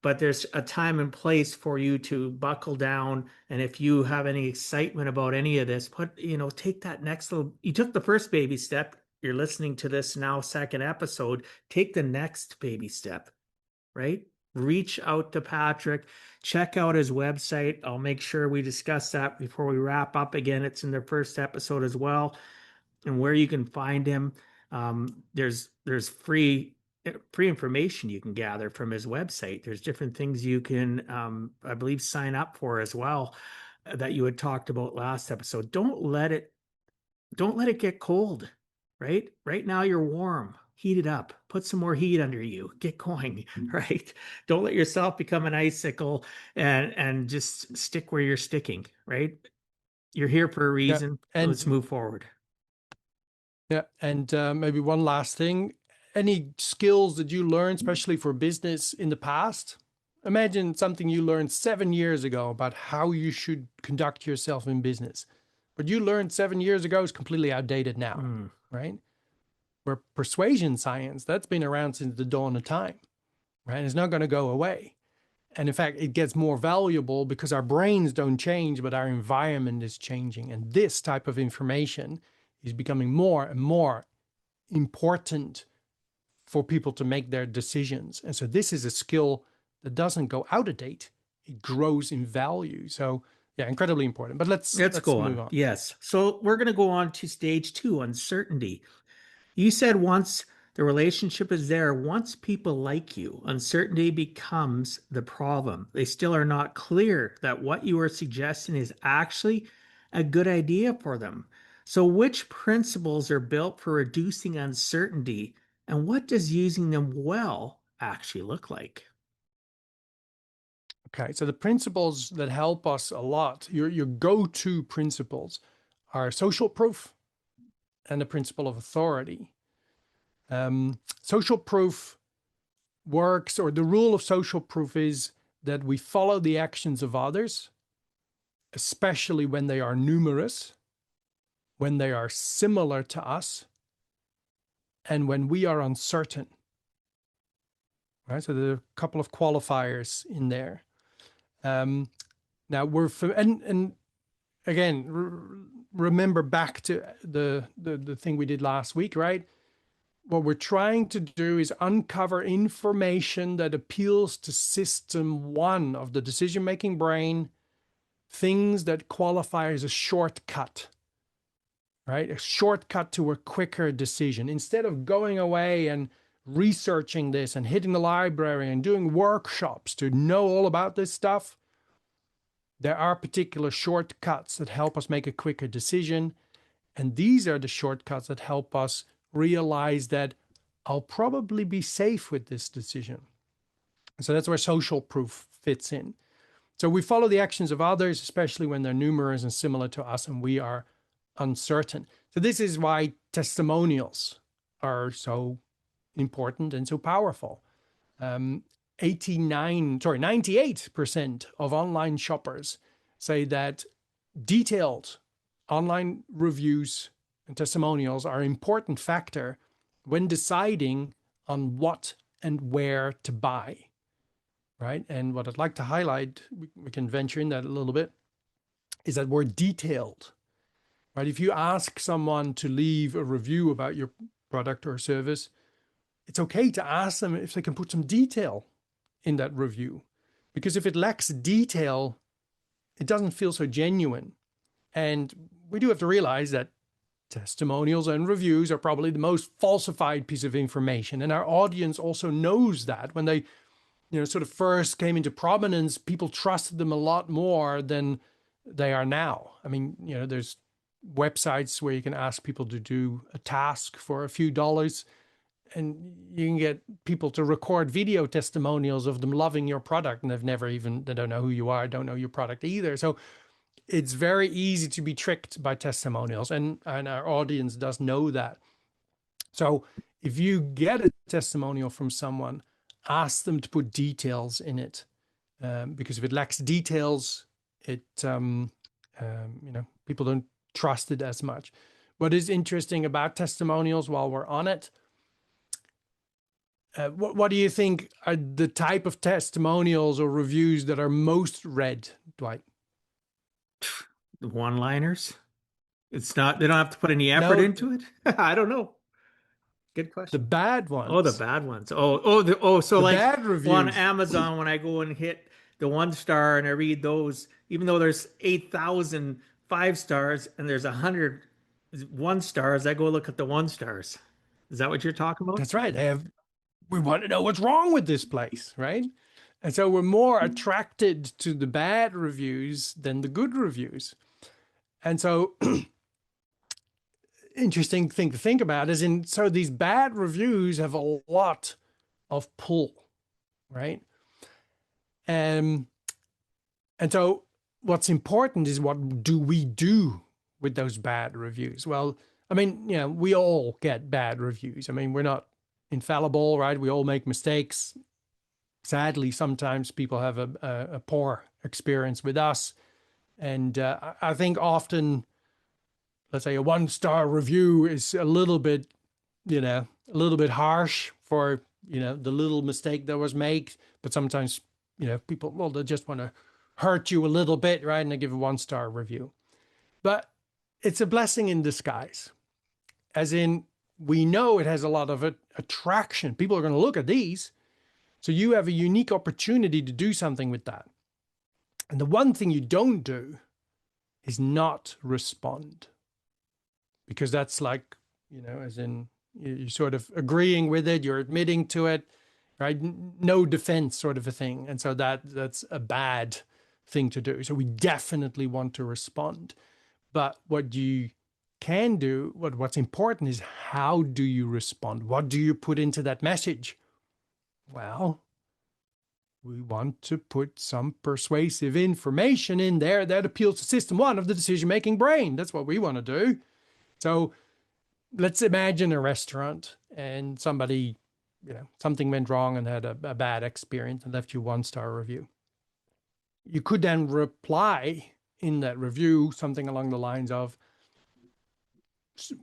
but there's a time and place for you to buckle down. And if you have any excitement about any of this, take that next you took the first baby step. You're listening to this now, second episode. Take the next baby step, right? Reach out to Patrick, check out his website. I'll make sure we discuss that before we wrap up. Again, it's in the first episode as well, and where you can find him. There's free information you can gather from his website. There's different things you can, I believe, sign up for as well, that you had talked about last episode. Don't let it get cold, right? Right now you're warm. Heat it up. Put some more heat under you. Get going, right? Don't let yourself become an icicle and just stick where you're sticking, right? You're here for a reason. And let's move forward. Yeah, and maybe one last thing. Any skills that you learned, especially for business in the past? Imagine something you learned 7 years ago about how you should conduct yourself in business. What you learned 7 years ago is completely outdated now, right? Where persuasion science, that's been around since the dawn of time, right? It's not going to go away. And in fact, it gets more valuable because our brains don't change, but our environment is changing. And this type of information is becoming more and more important for people to make their decisions. And so this is a skill that doesn't go out of date. It grows in value. So yeah, incredibly important. But let's go move on. Yes. So we're going to go on to stage 2, uncertainty. You said once the relationship is there, once people like you, uncertainty becomes the problem. They still are not clear that what you are suggesting is actually a good idea for them. So which principles are built for reducing uncertainty, and what does using them well actually look like? Okay, so the principles that help us a lot, your go-to principles, are social proof and the principle of authority. Social proof works, or the rule of social proof is that we follow the actions of others, especially when they are numerous, when they are similar to us, and when we are uncertain. Right, so there are a couple of qualifiers in there. Now and again, remember back to the thing we did last week, right? What we're trying to do is uncover information that appeals to system 1 of the decision-making brain, things that qualify as a shortcut, right? A shortcut to a quicker decision. Instead of going away and researching this and hitting the library and doing workshops to know all about this stuff, there are particular shortcuts that help us make a quicker decision. And these are the shortcuts that help us realize that I'll probably be safe with this decision. So that's where social proof fits in. So we follow the actions of others, especially when they're numerous and similar to us and we are uncertain. So this is why testimonials are so important and so powerful. 98% of online shoppers say that detailed online reviews and testimonials are an important factor when deciding on what and where to buy, right? And what I'd like to highlight, we can venture in that a little bit, is that we're detailed, right? If you ask someone to leave a review about your product or service, it's okay to ask them if they can put some detail in that review, because if it lacks detail, it doesn't feel so genuine. And we do have to realize that testimonials and reviews are probably the most falsified piece of information. And our audience also knows that. When they, sort of first came into prominence, people trusted them a lot more than they are now. I mean, there's websites where you can ask people to do a task for a few dollars, and you can get people to record video testimonials of them loving your product, and they don't know who you are, don't know your product either. So it's very easy to be tricked by testimonials, and our audience does know that. So if you get a testimonial from someone, ask them to put details in it, because if it lacks details, people don't trust it as much. What is interesting about testimonials, while we're on it, what do you think are the type of testimonials or reviews that are most read, Dwight? The one-liners. It's not, they don't have to put any effort No, into it. I don't know. Good question. the bad ones. Oh, the bad ones. So the like bad reviews. on Amazon, when I go and hit the 1 star and I read those, even though there's 8,000 5 stars and there's 100 1 stars, I go look at the 1 stars. Is that what you're talking about? That's right. We want to know what's wrong with this place, right? And so we're more attracted to the bad reviews than the good reviews. And so interesting thing to think about is so these bad reviews have a lot of pull, right? And so what's important is, what do we do with those bad reviews? Well, I mean, we all get bad reviews. I mean, we're not infallible, right? We all make mistakes. Sadly, sometimes people have a poor experience with us. And I think often, let's say a 1-star review is a little bit harsh for, the little mistake that was made. But sometimes, people, well, they just want to hurt you a little bit, right? And they give a 1-star review. But it's a blessing in disguise, as in, we know it has a lot of attraction. People are going to look at these. So you have a unique opportunity to do something with that. And the one thing you don't do is not respond. Because that's like, as in, you're sort of agreeing with it, you're admitting to it, right? No defense sort of a thing. And so that's a bad thing to do. So we definitely want to respond. But what you can do, what's important is, how do you respond? What do you put into that message? Well, we want to put some persuasive information in there that appeals to system 1 of the decision-making brain. That's what we want to do. So let's imagine a restaurant, and somebody, something went wrong and had a bad experience and left you 1-star review. You could then reply in that review something along the lines of,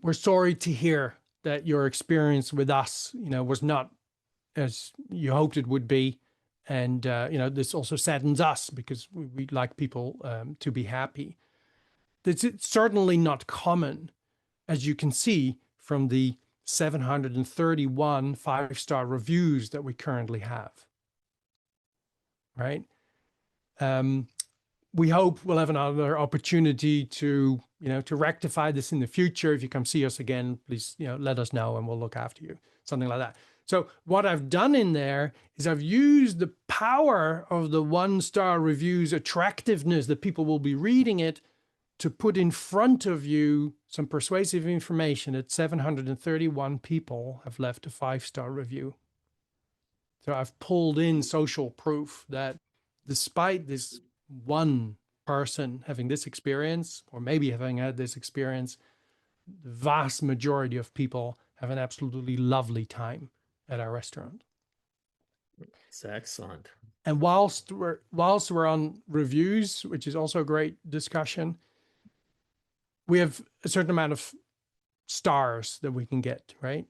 we're sorry to hear that your experience with us, was not as you hoped it would be. And, this also saddens us, because we like people to be happy. It's certainly not common, as you can see from the 731 5-star reviews that we currently have, right? We hope we'll have another opportunity to rectify this in the future. If you come see us again, please, let us know and we'll look after you, something like that. So what I've done in there is I've used the power of the 1-star reviews attractiveness, that people will be reading it, to put in front of you some persuasive information that 731 people have left a 5-star review. So I've pulled in social proof that despite this one person having this experience, or maybe having had this experience, the vast majority of people have an absolutely lovely time at our restaurant. It's excellent. And whilst we're on reviews, which is also a great discussion, we have a certain amount of stars that we can get, right?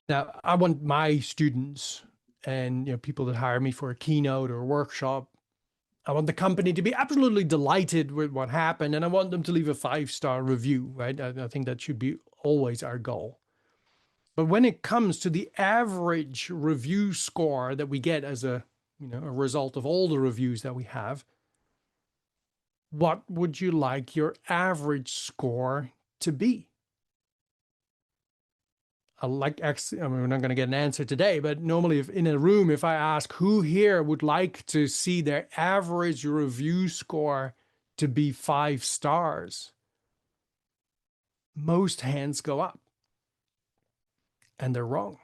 Now, I want my students and people that hire me for a keynote or a workshop, I want the company to be absolutely delighted with what happened, and I want them to leave a 5-star review, right? I think that should be always our goal. But when it comes to the average review score that we get as a result of all the reviews that we have, what would you like your average score to be? We're not going to get an answer today, but normally if in a room, if I ask who here would like to see their average review score to be 5 stars, most hands go up. And they're wrong.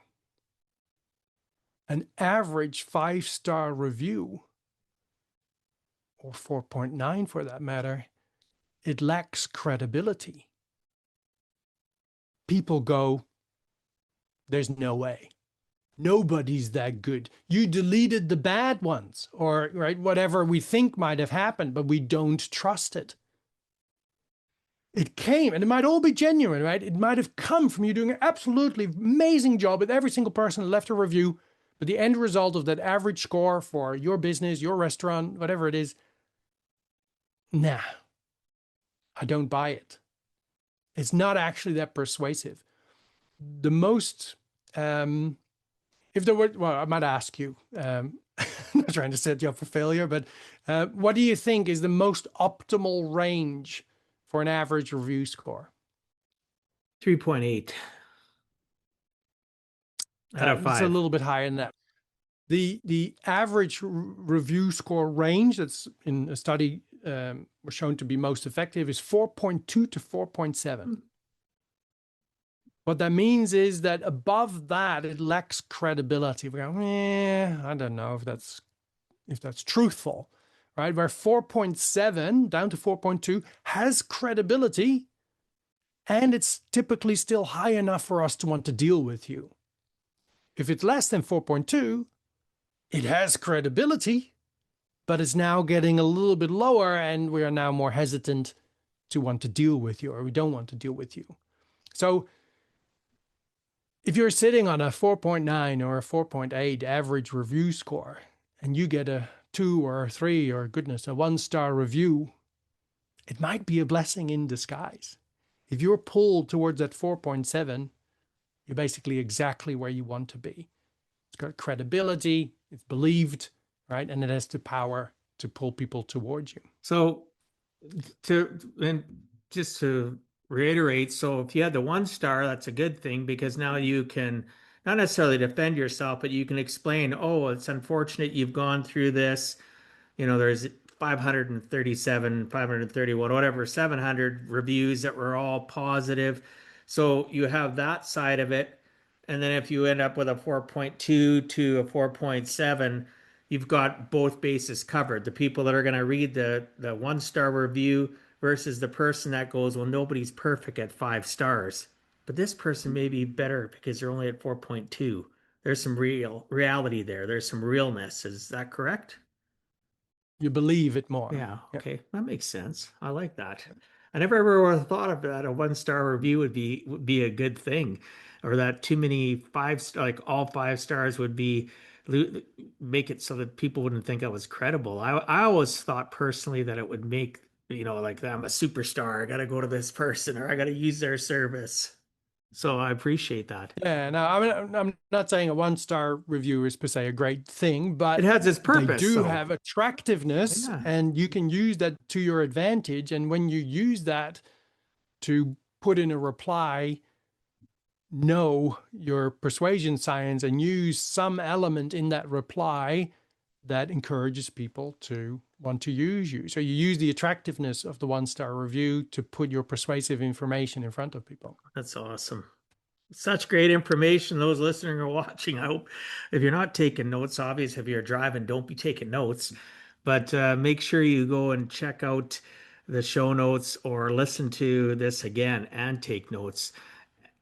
An average 5-star review, or 4.9 for that matter, it lacks credibility. People go, there's no way. Nobody's that good. You deleted the bad ones, or right, whatever we think might have happened, but we don't trust it. It came, and it might all be genuine, right? It might have come from you doing an absolutely amazing job with every single person that left a review, but the end result of that average score for your business, your restaurant, whatever it is, nah, I don't buy it. It's not actually that persuasive. The most, if there were, well, I might ask you, I'm not trying to set you up for failure, but what do you think is the most optimal range for an average review score? 3.8 out of 5. It's a little bit higher than that. The average review score range that's in a study was shown to be most effective is 4.2 to 4.7. What that means is that above that, it lacks credibility. We go, I don't know if that's truthful, right? Where 4.7 down to 4.2 has credibility, and it's typically still high enough for us to want to deal with you. If it's less than 4.2, it has credibility, but it's now getting a little bit lower, and we are now more hesitant to want to deal with you, or we don't want to deal with you. So if you're sitting on a 4.9 or a 4.8 average review score, and you get a 2 or a 3 or goodness, a 1-star review, it might be a blessing in disguise. If you're pulled towards that 4.7, you're basically exactly where you want to be. It's got credibility, it's believed, right? And it has the power to pull people towards you. So just to reiterate, so if you had the 1-star, that's a good thing, because now you can not necessarily defend yourself, but you can explain, oh, it's unfortunate you've gone through this. There's 537, 531, whatever, 700 reviews that were all positive. So you have that side of it. And then if you end up with a 4.2 to a 4.7, you've got both bases covered. The people that are going to read the 1-star review versus the person that goes, well, nobody's perfect at 5 stars. But this person may be better because they're only at 4.2. There's some reality there. There's some realness. Is that correct? You believe it more. Yeah, okay. That makes sense. I like that. I never ever thought of that a 1-star review would be a good thing, or that too many 5 like all 5 stars would be make it so that people wouldn't think I was credible. I always thought personally that it would make, like I'm a superstar, I got to go to this person or I got to use their service. So I appreciate that. Yeah, no, I'm not saying a 1-star review is per se a great thing, but it has its purpose. They do have attractiveness, and you can use that to your advantage. And when you use that to put in a reply, know your persuasion science and use some element in that reply that encourages people to want to use you. So you use the attractiveness of the 1-star review to put your persuasive information in front of people. That's awesome. Such great information. Those listening or watching, I hope if you're not taking notes, obviously if you're driving, don't be taking notes, but make sure you go and check out the show notes or listen to this again and take notes.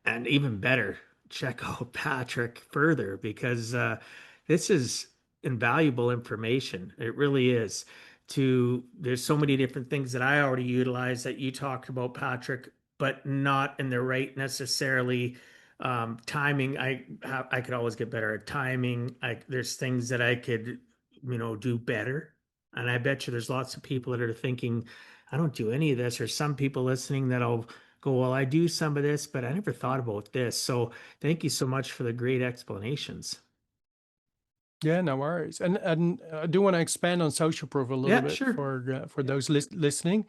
And even better, check out Patrick further, because this is invaluable information. It really is. There's so many different things that I already utilize that you talked about, Patrick, but not in the right necessarily Timing, I could always get better at timing. There's things that I could, do better. And I bet you there's lots of people that are thinking, I don't do any of this, or some people listening that'll go, well, I do some of this, but I never thought about this. So thank you so much for the great explanations. Yeah, no worries. And I do want to expand on social proof a little Yeah, bit sure. for those listening.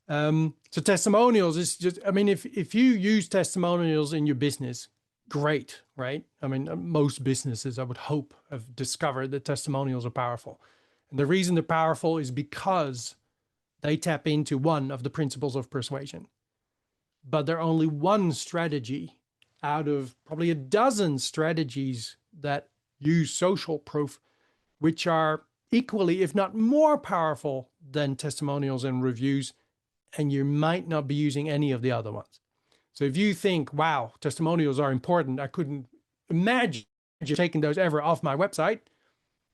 So testimonials is just, I mean, if you use testimonials in your business, great, right? I mean, most businesses, I would hope, have discovered that testimonials are powerful. And the reason they're powerful is because they tap into one of the principles of persuasion. But they're only one strategy out of probably a dozen strategies that use social proof, which are equally, if not more powerful than testimonials and reviews, and you might not be using any of the other ones. So if you think, wow, testimonials are important, I couldn't imagine taking those ever off my website,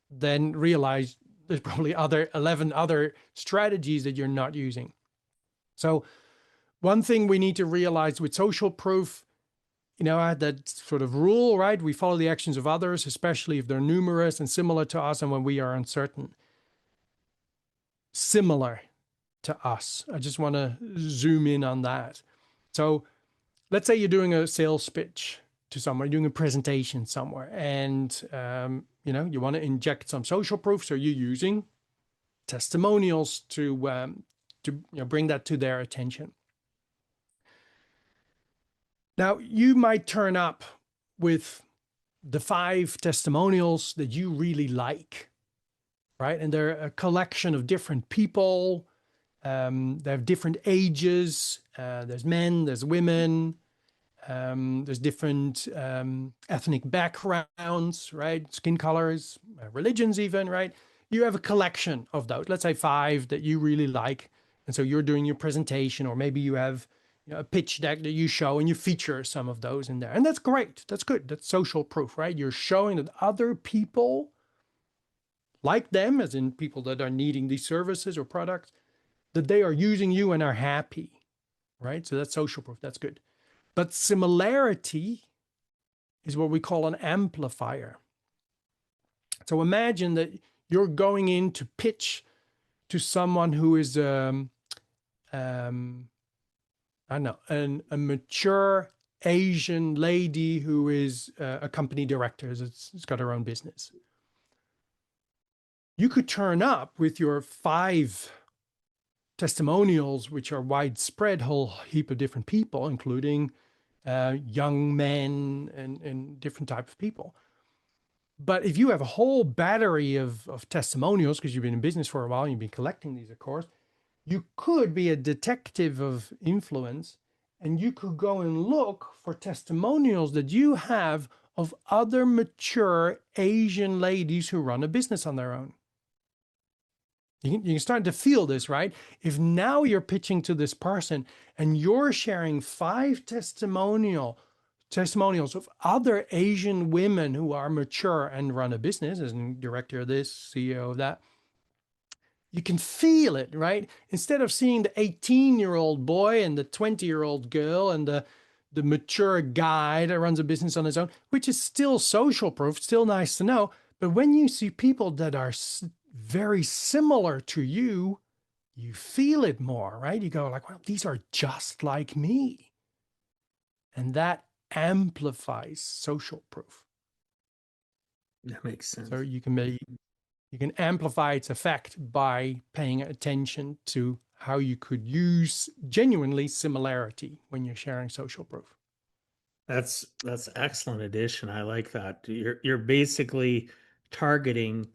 then realize there's probably 11 other strategies that you're not using. So one thing we need to realize with social proof, I had that sort of rule, right? We follow the actions of others, especially if they're numerous and similar to us and when we are uncertain. Similar to us. I just want to zoom in on that. So let's say you're doing a sales pitch to someone, you're doing a presentation somewhere, and you want to inject some social proof. So you're using testimonials to bring that to their attention. Now, you might turn up with the 5 testimonials that you really like, right? And they're a collection of different people. They have different ages. There's men, there's women. There's different ethnic backgrounds, right? Skin colors, religions even, right? You have a collection of those. Let's say 5 that you really like. And so you're doing your presentation, or maybe you have a pitch deck that you show and you feature some of those in there. And that's great. That's good. That's social proof, right? You're showing that other people like them, as in people that are needing these services or products, that they are using you and are happy, right? So that's social proof. That's good. But similarity is what we call an amplifier. So imagine that you're going in to pitch to someone who is, I don't know, a mature Asian lady who is a company director. It's got her own business. You could turn up with your 5 testimonials, which are widespread, whole heap of different people, including young men and different type of people. But if you have a whole battery of testimonials, because you've been in business for a while, you've been collecting these, of course, you could be a detective of influence, and you could go and look for testimonials that you have of other mature Asian ladies who run a business on their own. You can start to feel this, right? If now you're pitching to this person and you're sharing 5 testimonials of other Asian women who are mature and run a business, as in director of this, CEO of that, you can feel it, right? Instead of seeing the 18-year-old boy and the 20-year-old girl and the mature guy that runs a business on his own, which is still social proof, still nice to know. But when you see people that are very similar to you, you feel it more, right? You go like, well, these are just like me. And that amplifies social proof. That makes sense. So you can amplify its effect by paying attention to how you could use genuinely similarity when you're sharing social proof. That's excellent addition. I like that. You're basically targeting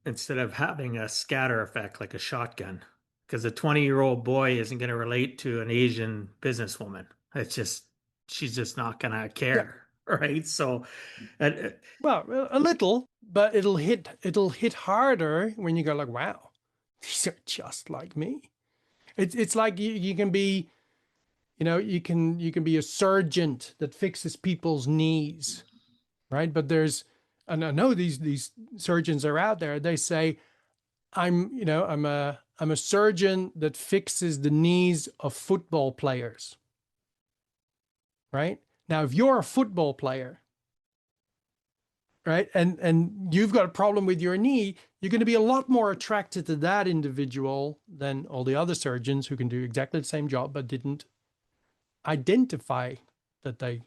instead of having a scatter effect like a shotgun, because a 20-year-old boy isn't going to relate to an Asian businesswoman. She's just not going to care, right? So, well, a little, but it'll hit harder when you go like, wow, these are just like me. It's like you can be, you can be a surgeon that fixes people's knees, right? But and I know these surgeons are out there. They say, I'm a surgeon that fixes the knees of football players, right? Now, if you're a football player, right, and you've got a problem with your knee, you're going to be a lot more attracted to that individual than all the other surgeons who can do exactly the same job but didn't identify that they,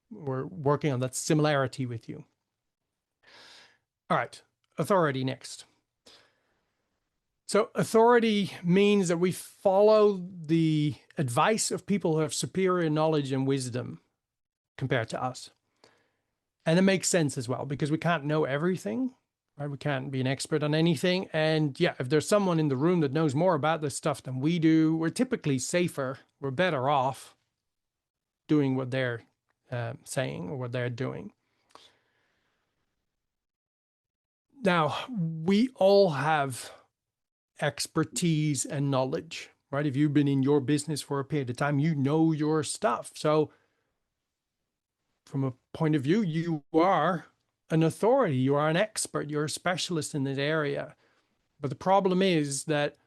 were working on that similarity with you. All right, authority next. So authority means that we follow the advice of people who have superior knowledge and wisdom compared to us. And it makes sense as well, because we can't know everything, right? We can't be an expert on anything. And yeah, if there's someone in the room that knows more about this stuff than we do, we're typically safer. We're better off doing what they're saying or what they're doing. Now, we all have expertise and knowledge, right? If you've been in your business for a period of time, you know your stuff. So from a point of view, you are an authority, you are an expert, you're a specialist in this area. But the problem is that,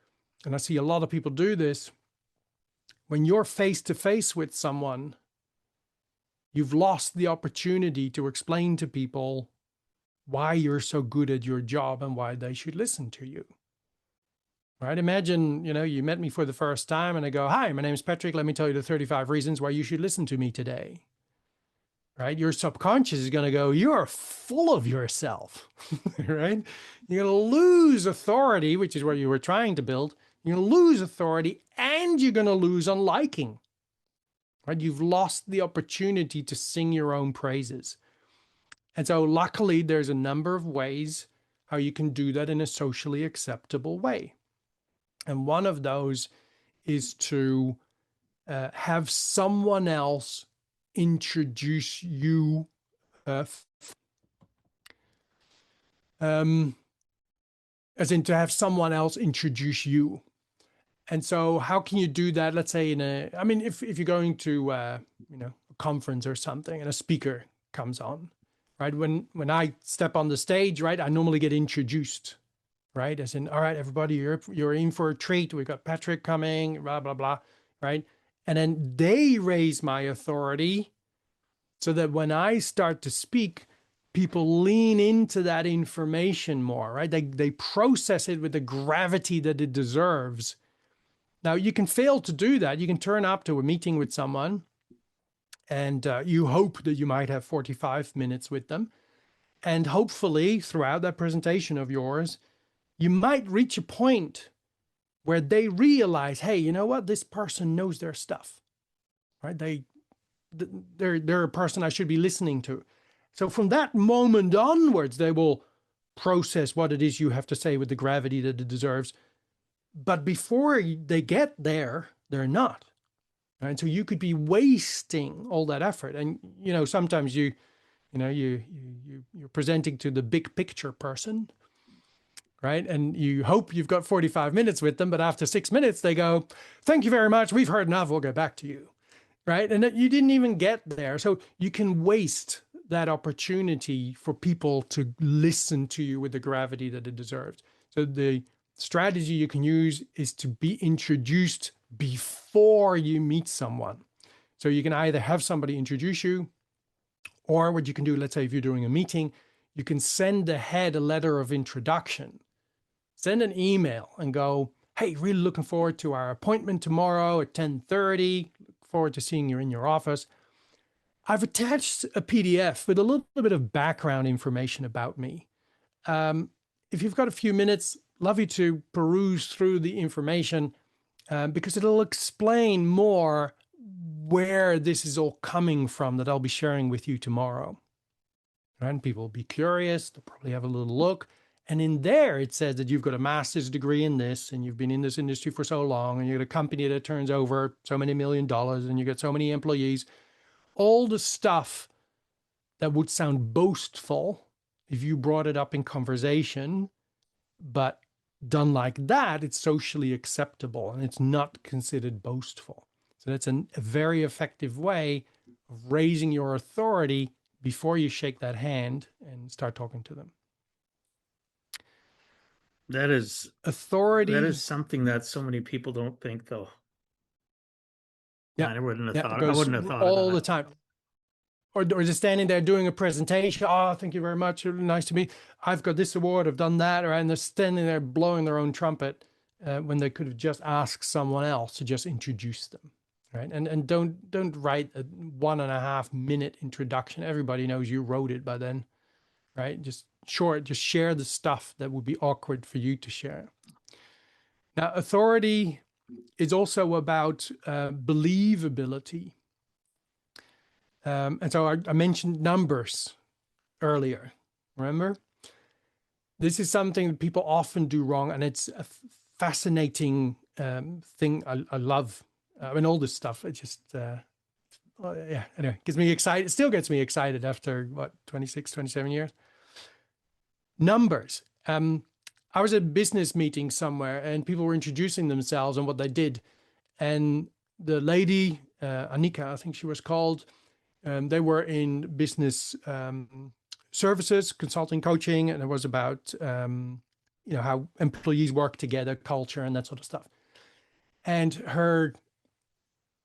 and I see a lot of people do this, when you're face to face with someone, you've lost the opportunity to explain to people why you're so good at your job and why they should listen to you. Right? Imagine, you met me for the first time and I go, "Hi, my name is Patrick. Let me tell you the 35 reasons why you should listen to me today." Right? Your subconscious is going to go, "You're full of yourself." Right? You're going to lose authority, which is what you were trying to build. You're going to lose authority and you're going to lose on liking. Right? You've lost the opportunity to sing your own praises. And so luckily, there's a number of ways how you can do that in a socially acceptable way. And one of those is to have someone else introduce you, as in to have someone else introduce you. And so how can you do that? Let's say if you're going to, a conference or something and a speaker comes on, right? When I step on the stage, right, I normally get introduced. Right? As in, all right, everybody, you're in for a treat. We've got Patrick coming, blah, blah, blah, right? And then they raise my authority so that when I start to speak, people lean into that information more, right? They process it with the gravity that it deserves. Now, you can fail to do that. You can turn up to a meeting with someone and you hope that you might have 45 minutes with them. And hopefully throughout that presentation of yours, you might reach a point where they realize, hey, you know what? This person knows their stuff, right? They're a person I should be listening to. So from that moment onwards, they will process what it is you have to say with the gravity that it deserves. But before they get there, they're not. Right? So you could be wasting all that effort. And, sometimes you're presenting to the big picture person, right? And you hope you've got 45 minutes with them, but after 6 minutes, they go, "Thank you very much. We've heard enough. We'll get back to you," right? And you didn't even get there. So you can waste that opportunity for people to listen to you with the gravity that it deserves. So the strategy you can use is to be introduced before you meet someone. So you can either have somebody introduce you, or what you can do, let's say if you're doing a meeting, you can send ahead a letter of introduction. Send an email and go, "Hey, really looking forward to our appointment tomorrow at 10:30. Look forward to seeing you in your office. I've attached a PDF with a little bit of background information about me. If you've got a few minutes, love you to peruse through the information because it'll explain more where this is all coming from that I'll be sharing with you tomorrow." And people will be curious. They'll probably have a little look. And in there, it says that you've got a master's degree in this, and you've been in this industry for so long, and you're a company that turns over so many $1 million, and you get so many employees. All the stuff that would sound boastful if you brought it up in conversation, but done like that, it's socially acceptable, and it's not considered boastful. So that's a very effective way of raising your authority before you shake that hand and start talking to them. That is authority. That is something that so many people don't think, though. Yeah, I wouldn't have thought. I wouldn't have thought all the time. or just standing there doing a presentation. Oh, thank you very much. Nice to meet. I've got this award. I've done that. And they're standing there blowing their own trumpet when they could have just asked someone else to just introduce them, right? And don't write a 1.5 minute introduction. Everybody knows you wrote it by then, right? Just short. Just share the stuff that would be awkward for you to share. Now, authority is also about believability. And so I mentioned numbers earlier, remember? This is something that people often do wrong, and it's a fascinating thing I love. I mean, all this stuff, it just, yeah, anyway, gets me excited. It still gets me excited after, what, 26, 27 years? Numbers. I was at a business meeting somewhere, and people were introducing themselves and what they did. And the lady, Anika, I think she was called, they were in business services, consulting, coaching, and it was about how employees work together, culture, and that sort of stuff. And her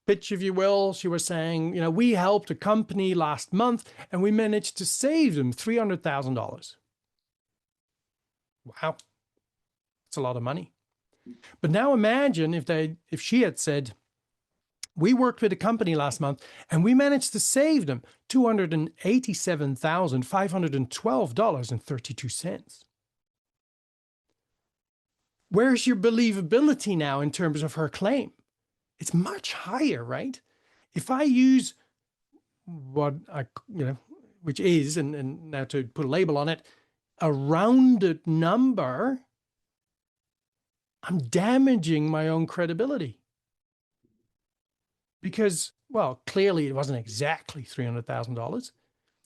pitch, if you will, she was saying, we helped a company last month, and we managed to save them $300,000. Wow, that's a lot of money. But now imagine if she had said, we worked with a company last month and we managed to save them $287,512.32. Where's your believability now in terms of her claim? It's much higher, right? If I use what which is, and now to put a label on it, a rounded number, I'm damaging my own credibility. Because, well, clearly it wasn't exactly $300,000.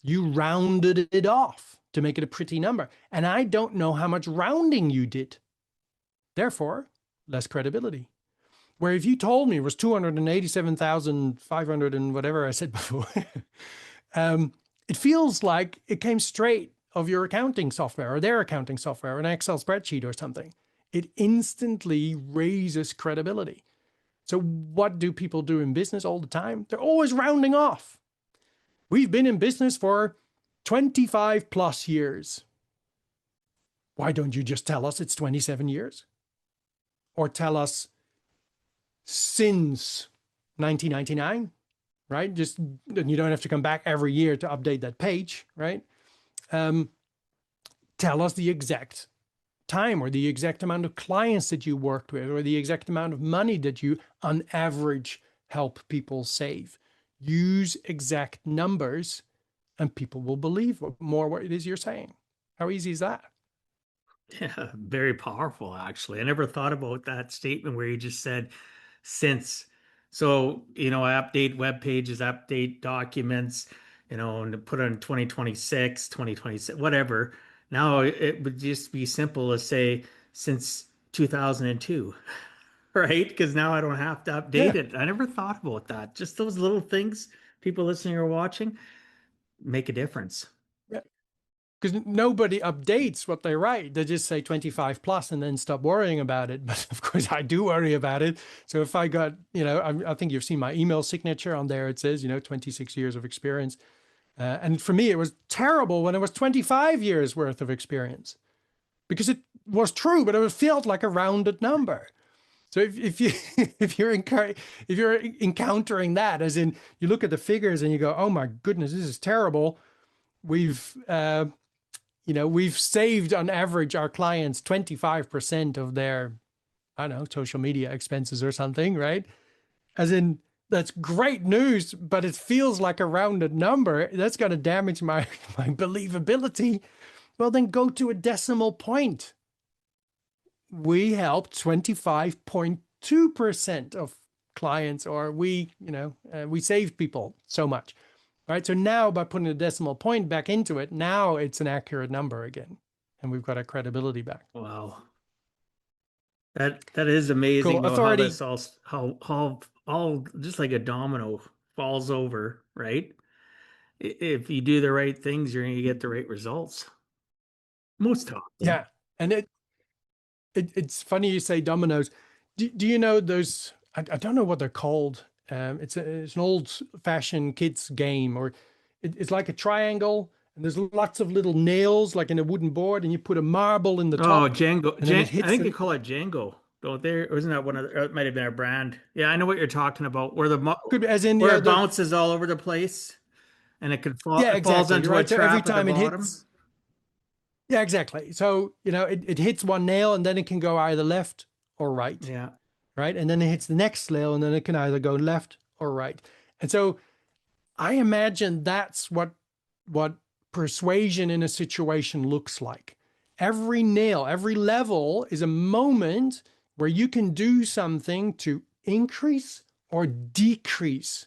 You rounded it off to make it a pretty number. And I don't know how much rounding you did. Therefore, less credibility. Where if you told me it was 287,500 and whatever I said before, it feels like it came straight of your accounting software or their accounting software, an Excel spreadsheet or something. It instantly raises credibility. So what do people do in business all the time? They're always rounding off. We've been in business for 25 plus years. Why don't you just tell us it's 27 years? Or tell us since 1999, right? Just, you don't have to come back every year to update that page, right? Tell us the exact time or the exact amount of clients that you worked with or the exact amount of money that you on average help people save. Use exact numbers and people will believe more what it is you're saying. How easy is that? Yeah, very powerful, actually. I never thought about that statement where you just said since. So, I update web pages, update documents, and put on 2026, 2026, whatever. Now it would just be simple to say since 2002, right? Because now I don't have to update it. I never thought about that. Just those little things, people listening or watching, make a difference. Yeah. Because nobody updates what they write. They just say 25 plus and then stop worrying about it. But of course, I do worry about it. So if I got, I think you've seen my email signature on there. It says, 26 years of experience. And for me, it was terrible when it was 25 years worth of experience because it was true, but it felt like a rounded number. So if you're encountering that, as in you look at the figures and you go, oh my goodness, this is terrible. We've saved on average our clients 25% of their, social media expenses or something, right? As in, that's great news, but it feels like a rounded number. That's going to damage my believability. Well, then go to a decimal point. We helped 25.2% of clients, or we saved people so much, right? So now by putting a decimal point back into it, now it's an accurate number again, and we've got our credibility back. Wow. That is amazing. Cool. Authority. How this all just like a domino falls over, right? If you do the right things, you're going to get the right results. Most often. Yeah. And it's funny you say dominoes. Do you know those, I don't know what they're called. It's an old fashioned kids game, or it's like a triangle, and there's lots of little nails like in a wooden board, and you put a marble in the Oh, top, Django. and then it I hits think they the, call it Django, don't they? Or isn't that one of the, it might have been a brand. Yeah, I know what you're talking about. could be as in, Where yeah, it bounces all over the place and it could fall, yeah, it falls exactly. You're into a right. So every trap at the time it bottom. hits, yeah, exactly. So, it hits one nail, and then it can go either left or right, Yeah. right? And then it hits the next nail, and then it can either go left or right. And so I imagine that's what persuasion in a situation looks like. Every nail, every level is a moment where you can do something to increase or decrease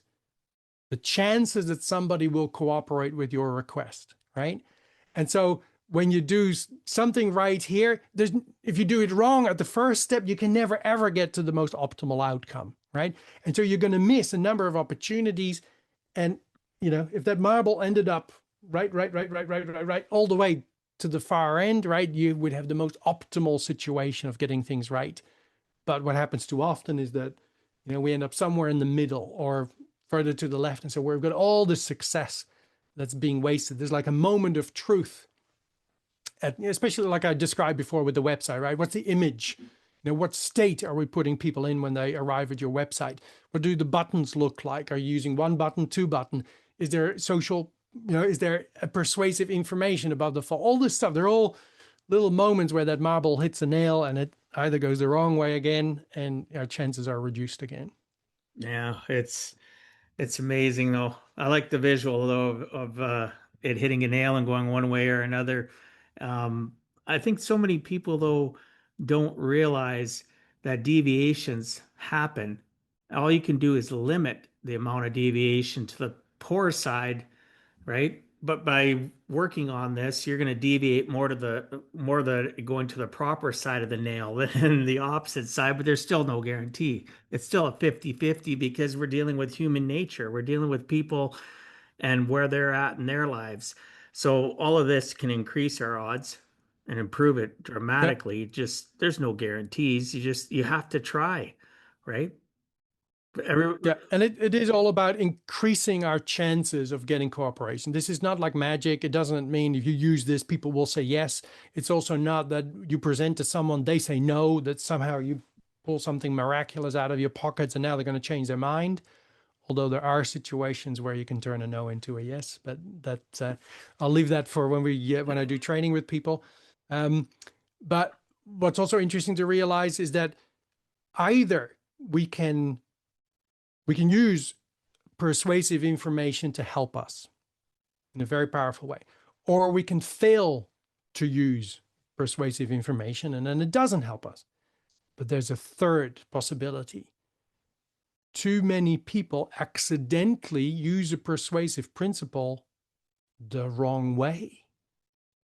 the chances that somebody will cooperate with your request, right? And so when you do something right here, if you do it wrong at the first step, you can never ever get to the most optimal outcome, right? And so you're going to miss a number of opportunities. And if that marble ended up right, all the way to the far end, right, you would have the most optimal situation of getting things right. But what happens too often is that, we end up somewhere in the middle or further to the left. And so we've got all this success that's being wasted. There's like a moment of truth, especially like I described before with the website, right? What's the image? What state are we putting people in when they arrive at your website? What do the buttons look like? Are you using one button, two button? Is there social, is there a persuasive information about the fall? All this stuff, they're all little moments where that marble hits a nail and it either goes the wrong way again and our chances are reduced again. Yeah, it's amazing though. I like the visual though of it hitting a nail and going one way or another. Um, I think so many people though don't realize that deviations happen. All you can do is limit the amount of deviation to the poor side, right? But by working on this, you're going to deviate more the going to the proper side of the nail than the opposite side, but there's still no guarantee. It's still a 50-50 because we're dealing with human nature. We're dealing with people and where they're at in their lives. So all of this can increase our odds and improve it Yeah. dramatically. Just there's no guarantees. You have to try, right? Every, Yeah, and it is all about increasing our chances of getting cooperation. This is not like magic. It doesn't mean if you use this, people will say yes. It's also not that you present to someone, they say no, that somehow you pull something miraculous out of your pockets and now they're going to change their mind. Although there are situations where you can turn a no into a yes, but I'll leave that for when I do training with people. But what's also interesting to realize is that either we can use persuasive information to help us in a very powerful way, or we can fail to use persuasive information and then it doesn't help us. But there's a third possibility. Too many people accidentally use a persuasive principle the wrong way,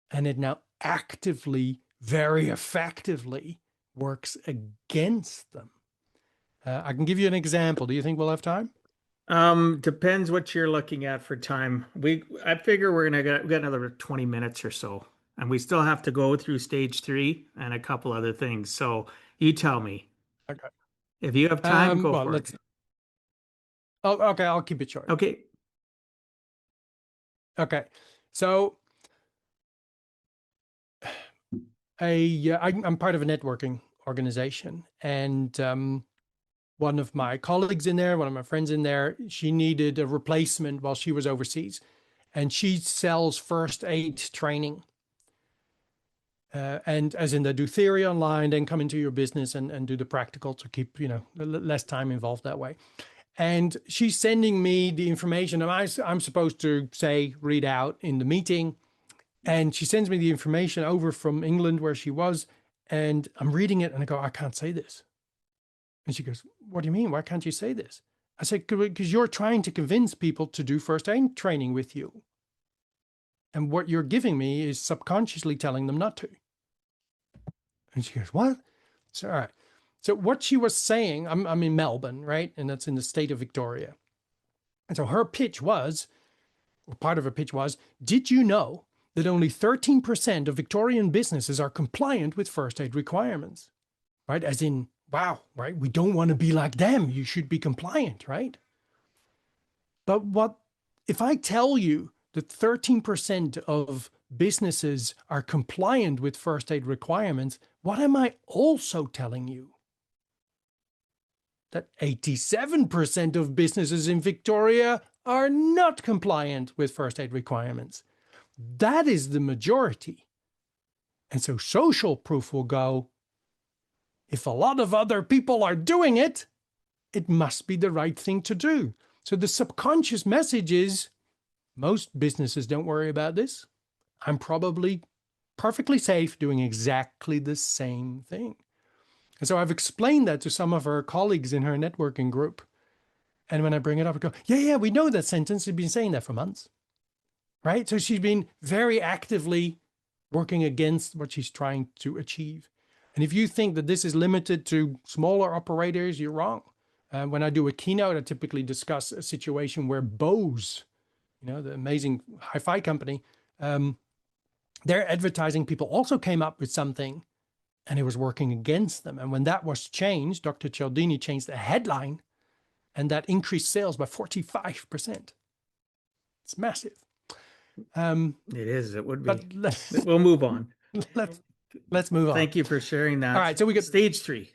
and it now actively, very effectively works against them. I can give you an example. Do you think we'll have time? Depends what you're looking at for time. I figure we got another 20 minutes or so, and we still have to go through stage 3 and a couple other things. So you tell me. Okay. If you have time, go Well, for it. okay, I'll keep it short. Okay. Okay. So I'm part of a networking organization, and one of my colleagues in there, one of my friends in there, she needed a replacement while she was overseas, and she sells first aid training. And as in they do theory online, then come into your business and do the practical to keep, less time involved that way. And she's sending me the information I'm supposed to read out in the meeting. And she sends me the information over from England where she was, and I'm reading it and I go, I can't say this. And she goes, what do you mean? Why can't you say this? I said, because you're trying to convince people to do first aid training with you. And what you're giving me is subconsciously telling them not to. And she goes, what? So, all right. So what she was saying, I'm in Melbourne, right? And that's in the state of Victoria. And so her pitch was, or part of her pitch was, did you know that only 13% of Victorian businesses are compliant with first aid requirements, right? As in, wow, right? We don't want to be like them. You should be compliant, right? But if I tell you that 13% of businesses are compliant with first aid requirements, what am I also telling you? That 87% of businesses in Victoria are not compliant with first aid requirements. That is the majority. And so social proof will go, if a lot of other people are doing it, it must be the right thing to do. So the subconscious message is, most businesses don't worry about this. I'm probably perfectly safe doing exactly the same thing. And so I've explained that to some of her colleagues in her networking group. And when I bring it up, I go, yeah, we know that sentence. She's been saying that for months, right? So she's been very actively working against what she's trying to achieve. And if you think that this is limited to smaller operators, you're wrong. When I do a keynote, I typically discuss a situation where Bose, the amazing hi-fi company, their advertising people also came up with something and it was working against them. And when that was changed, Dr. Cialdini changed the headline and that increased sales by 45%. It's massive. It is. It would be. But we'll move on. Let's move on. Thank you for sharing that. All right. So we got stage 3.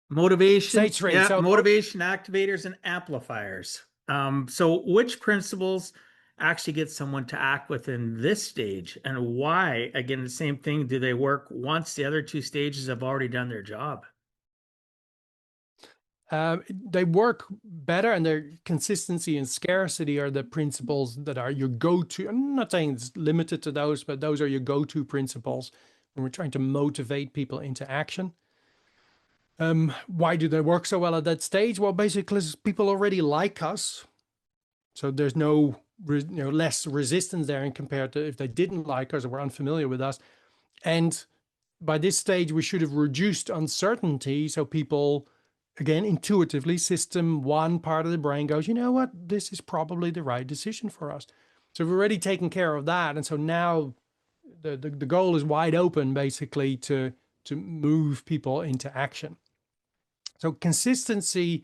Motivation. Stage 3. Yeah, so, motivation, activators, and amplifiers. So which principles actually get someone to act within this stage, and why? Again, the same thing. Do they work once the other 2 stages have already done their job? They work better, and their consistency and scarcity are the principles that are your go-to. I'm not saying it's limited to those, but those are your go-to principles when we're trying to motivate people into action. Why do they work so well at that stage? Well, basically, people already like us. So there's no less resistance there in compared to if they didn't like us or were unfamiliar with us. And by this stage, we should have reduced uncertainty. So people, again, intuitively, system 1 part of the brain goes, you know what, this is probably the right decision for us. So we've already taken care of that. And so now the goal is wide open, basically, to move people into action. So consistency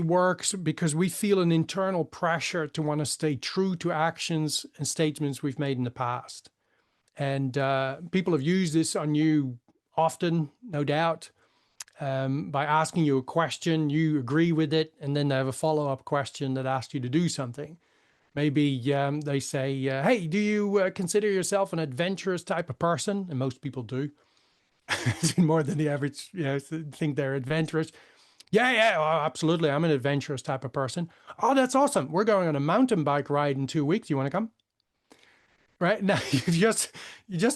works because we feel an internal pressure to want to stay true to actions and statements we've made in the past. And people have used this on you often, no doubt, by asking you a question, you agree with it, and then they have a follow-up question that asks you to do something. Maybe they say, hey, do you consider yourself an adventurous type of person? And most people do. More than the average, think they're adventurous. Yeah, well, absolutely. I'm an adventurous type of person. Oh, that's awesome. We're going on a mountain bike ride in 2 weeks. You want to come? Right now, you just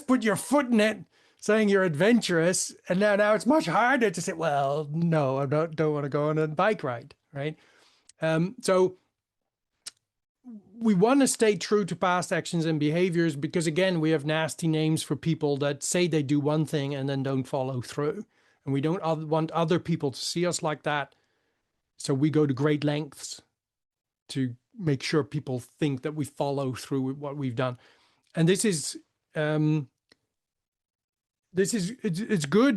put your foot in it, saying you're adventurous, and now it's much harder to say, well, no, I don't want to go on a bike ride, right? So we want to stay true to past actions and behaviors because, again, we have nasty names for people that say they do one thing and then don't follow through. And we don't want other people to see us like that. So we go to great lengths to make sure people think that we follow through with what we've done. And it's good.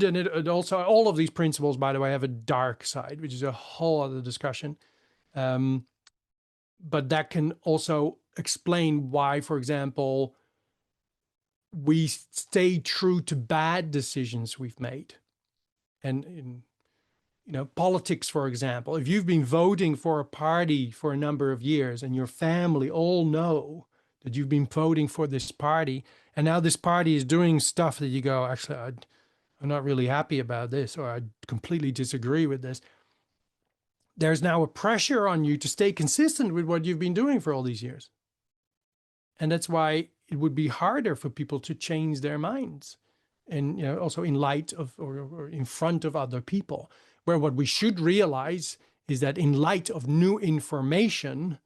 And it also, all of these principles, by the way, have a dark side, which is a whole other discussion. But that can also explain why, for example, we stay true to bad decisions we've made. And in politics, for example, if you've been voting for a party for a number of years and your family all know that you've been voting for this party, and now this party is doing stuff that you go, actually, I'm not really happy about this, or I completely disagree with this. There's now a pressure on you to stay consistent with what you've been doing for all these years. And that's why it would be harder for people to change their minds. And also in light of or in front of other people, where what we should realize is that in light of new information,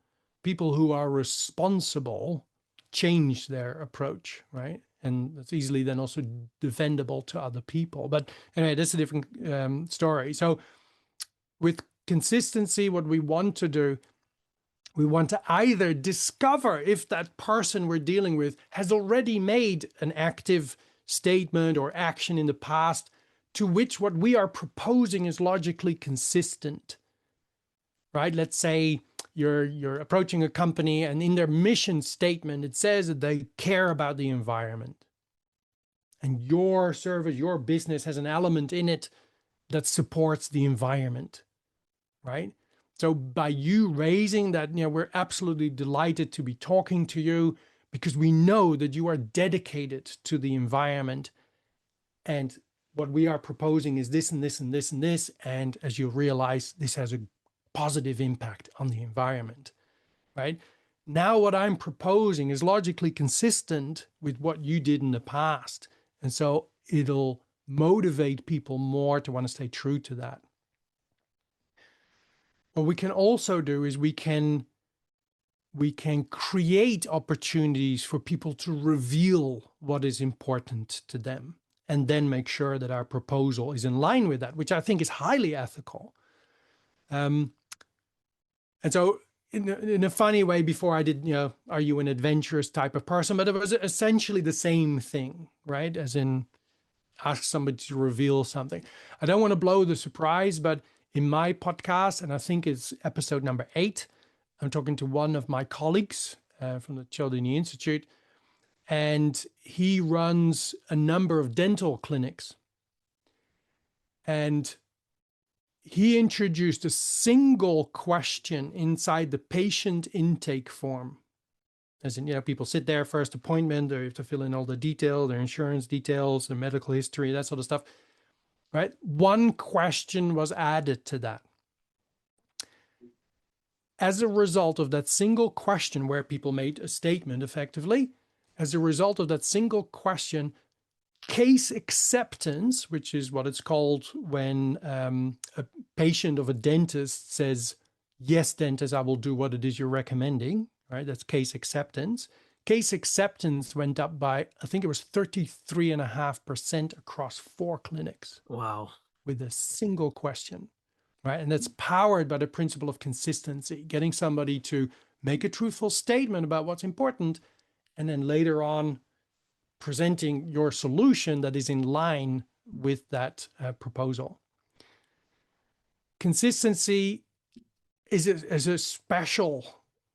people who are responsible change their approach, right? And that's easily then also defendable to other people. But anyway, that's a different story. So with consistency, what we want to do, we want to either discover if that person we're dealing with has already made an active statement or action in the past to which what we are proposing is logically consistent, right? Let's say you're approaching a company, and in their mission statement, it says that they care about the environment. And your service, your business has an element in it that supports the environment, right? So by you raising that, we're absolutely delighted to be talking to you because we know that you are dedicated to the environment. And what we are proposing is this and this and this and this. And as you realize, this has a positive impact on the environment, right? Now, what I'm proposing is logically consistent with what you did in the past. And so it'll motivate people more to want to stay true to that. What we can also do is we can create opportunities for people to reveal what is important to them, and then make sure that our proposal is in line with that, which I think is highly ethical. And so in a funny way, before I did, are you an adventurous type of person? But it was essentially the same thing, right? As in, ask somebody to reveal something. I don't want to blow the surprise, but in my podcast, and I think it's episode number 8, I'm talking to one of my colleagues from the Cialdini Institute, and he runs a number of dental clinics. And he introduced a single question inside the patient intake form. As in, people sit there, first appointment, they have to fill in all the details, their insurance details, their medical history, that sort of stuff, right? One question was added to that. As a result of that single question, where people made a statement effectively, as a result of that single question, case acceptance, which is what it's called when a patient of a dentist says, yes, dentist, I will do what it is you're recommending, right? That's case acceptance. Case acceptance went up by, I think it was 33.5% across 4 clinics. Wow. With a single question, right? And that's powered by the principle of consistency, getting somebody to make a truthful statement about what's important, and then later on presenting your solution that is in line with that proposal. Consistency is a special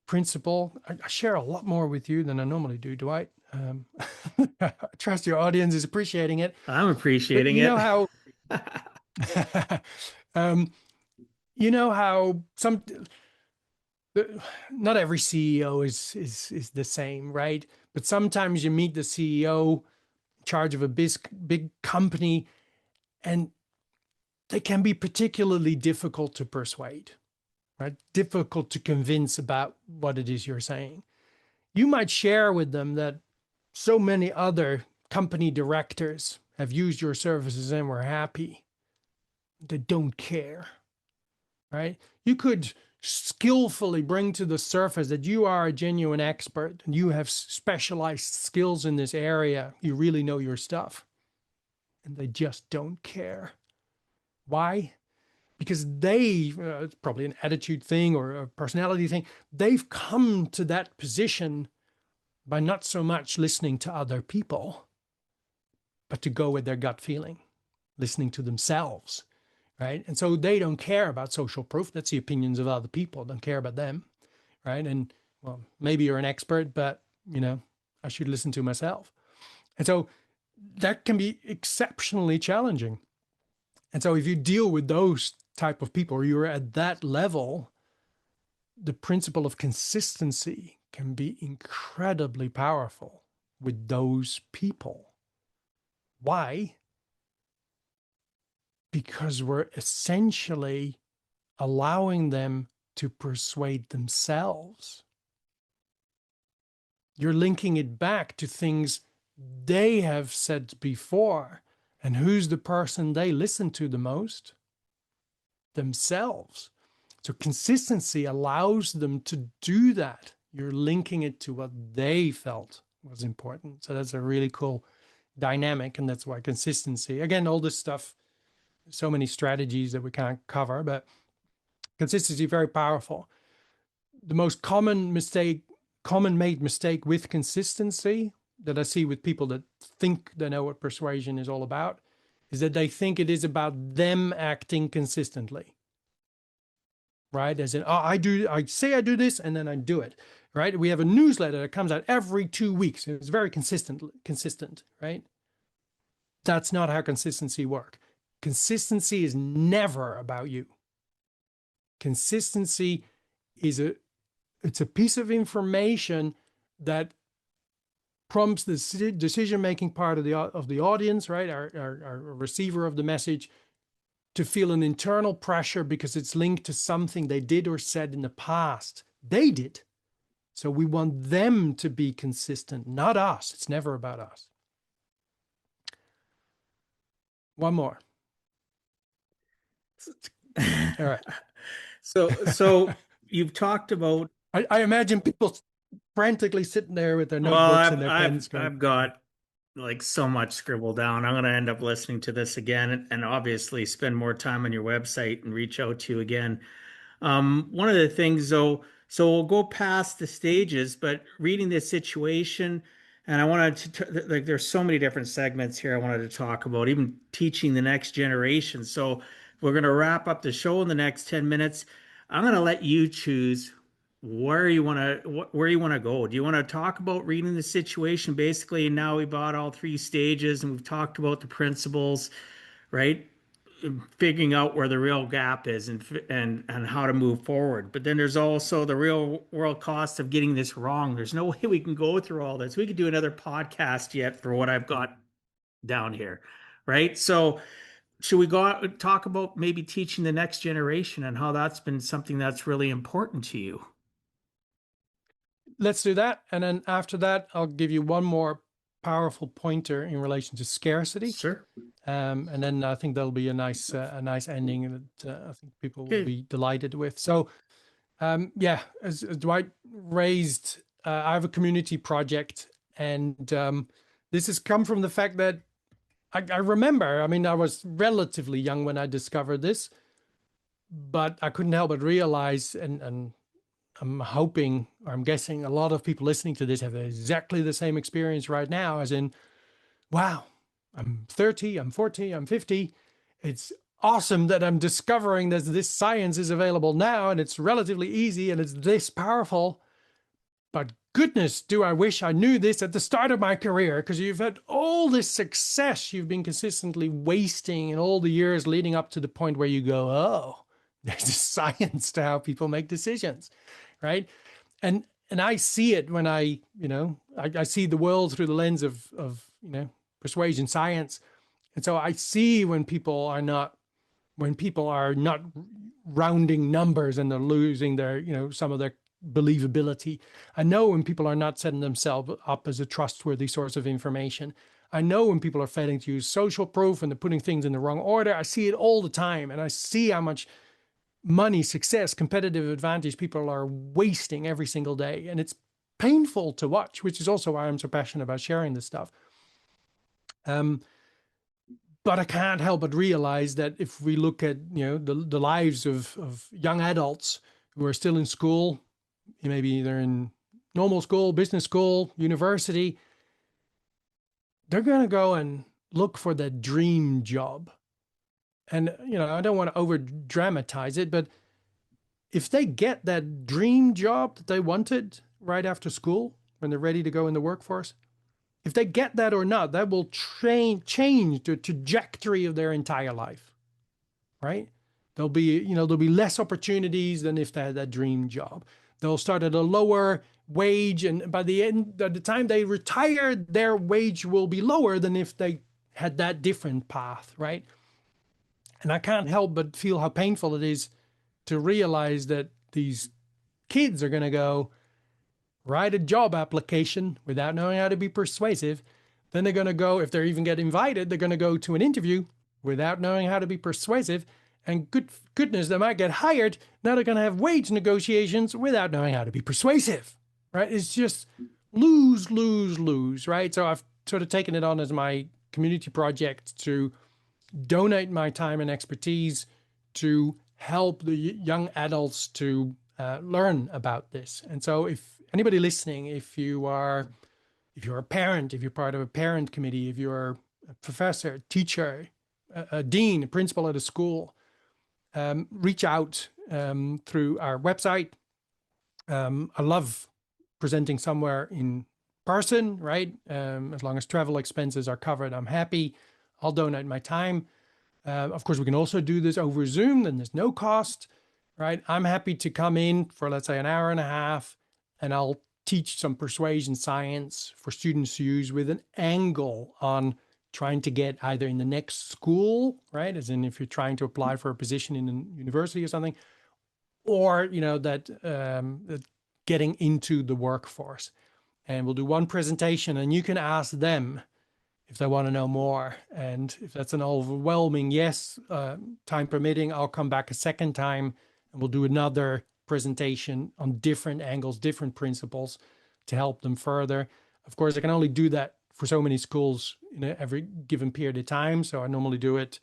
principle. I share a lot more with you than I normally do, Dwight. I trust your audience is appreciating it. I'm appreciating it. You know how, not every CEO is the same, right? But sometimes you meet the CEO in charge of a big company, and they can be particularly difficult to persuade, right? Difficult to convince about what it is you're saying. You might share with them that so many other company directors have used your services and were happy. They don't care, right? You could skillfully bring to the surface that you are a genuine expert and you have specialized skills in this area. You really know your stuff. And they just don't care. Why? Because it's probably an attitude thing or a personality thing. They've come to that position by not so much listening to other people, but to go with their gut feeling, listening to themselves. Right. And so they don't care about social proof. That's the opinions of other people. Don't care about them. Right. And well, maybe you're an expert, but, I should listen to myself. And so that can be exceptionally challenging. And so if you deal with those type of people, or you're at that level, the principle of consistency can be incredibly powerful with those people. Why? Because we're essentially allowing them to persuade themselves. You're linking it back to things they have said before. And who's the person they listen to the most? Themselves. So consistency allows them to do that. You're linking it to what they felt was important. So that's a really cool dynamic. And that's why consistency, again, all this stuff, so many strategies that we can't cover, but consistency is very powerful. The most common made mistake with consistency that I see with people that think they know what persuasion is all about is that they think it is about them acting consistently. right? As in, oh, I say I do this and then I do it, right? We have a newsletter that comes out every 2 weeks. It's very consistent, right? That's not how consistency works. Consistency is never about you. Consistency is it's a piece of information that prompts the decision-making part of the audience, right? Our receiver of the message, to feel an internal pressure because it's linked to something they did or said in the past. They did. So we want them to be consistent, not us. It's never about us. One more. All right. So you've talked about. I imagine people frantically sitting there with their Well, notebooks and their pens going. I've got like so much scribbled down. I'm going to end up listening to this again and obviously spend more time on your website and reach out to you again. One of the things though, so we'll go past the stages, but reading this situation, and I wanted to, like, there's so many different segments here I wanted to talk about, even teaching the next generation. So we're going to wrap up the show in the next 10 minutes. I'm going to let you choose where you want to go. Do you want to talk about reading the situation basically? And now we bought all three stages and we've talked about the principles, right? Figuring out where the real gap is and how to move forward. But then there's also the real world cost of getting this wrong. There's no way we can go through all this. We could do another podcast yet for what I've got down here, right? So should we go out and talk about maybe teaching the next generation and how that's been something that's really important to you? Let's do that. And then after that, I'll give you one more powerful pointer in relation to scarcity. Sure. And then I think there'll be a nice ending that I think people will be delighted with. So, yeah, as Dwight raised, I have a community project, and this has come from the fact that I remember, I mean, I was relatively young when I discovered this, but I couldn't help but realize, and I'm hoping, or I'm guessing a lot of people listening to this have exactly the same experience right now, as in, wow, I'm 30, I'm 40, I'm 50. It's awesome that I'm discovering that this science is available now and it's relatively easy and it's this powerful. But goodness, do I wish I knew this at the start of my career, because you've had all this success you've been consistently wasting in all the years leading up to the point where you go, oh, there's a science to how people make decisions, right? And I see it when I see the world through the lens of persuasion science. And so I see when people are not rounding numbers and they're losing their, some of their believability. I know when people are not setting themselves up as a trustworthy source of information. I know when people are failing to use social proof and they're putting things in the wrong order. I see it all the time. And I see how much money, success, competitive advantage people are wasting every single day. And it's painful to watch, which is also why I'm so passionate about sharing this stuff. But I can't help but realize that if we look at, the lives of young adults who are still in school, maybe they're in normal school, business school, university, they're going to go and look for the dream job. And, I don't want to over dramatize it, but if they get that dream job that they wanted right after school, when they're ready to go in the workforce, if they get that or not, that will change the trajectory of their entire life, right? There'll be less opportunities than if they had that dream job. They'll start at a lower wage, and by the time they retire, their wage will be lower than if they had that different path, right? And I can't help but feel how painful it is to realize that these kids are going to go write a job application without knowing how to be persuasive. Then they're going to go, if they even get invited, they're going to go to an interview without knowing how to be persuasive. And goodness, they might get hired. Now they're going to have wage negotiations without knowing how to be persuasive, right? It's just lose, lose, lose, right? So I've sort of taken it on as my community project to donate my time and expertise to help the young adults to learn about this. And so if anybody listening, if you're a parent, if you're part of a parent committee, if you're a professor, teacher, a dean, a principal at a school, reach out through our website. I love presenting somewhere in person, right? As long as travel expenses are covered, I'm happy. I'll donate my time. Of course, we can also do this over Zoom, and there's no cost, right? I'm happy to come in for, let's say, an hour and a half, and I'll teach some persuasion science for students to use with an angle on trying to get either in the next school, right? As in if you're trying to apply for a position in a university or something, or, that getting into the workforce. And we'll do one presentation, and you can ask them if they want to know more. And if that's an overwhelming yes, time permitting, I'll come back a second time and we'll do another presentation on different angles, different principles to help them further. Of course, I can only do that for so many schools in every given period of time. So I normally do it,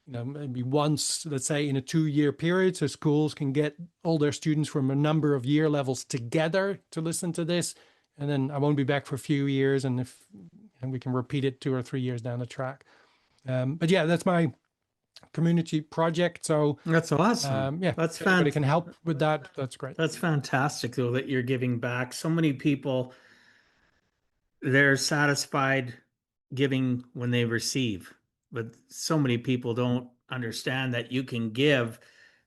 maybe once, let's say, in a 2-year period. So schools can get all their students from a number of year levels together to listen to this. And then I won't be back for a few years. And we can repeat it 2 or 3 years down the track. But yeah, that's my community project. So that's awesome. Yeah, that's if anybody can help with that, that's great. That's fantastic, though, that you're giving back. So many people, they're satisfied giving when they receive, but so many people don't understand that you can give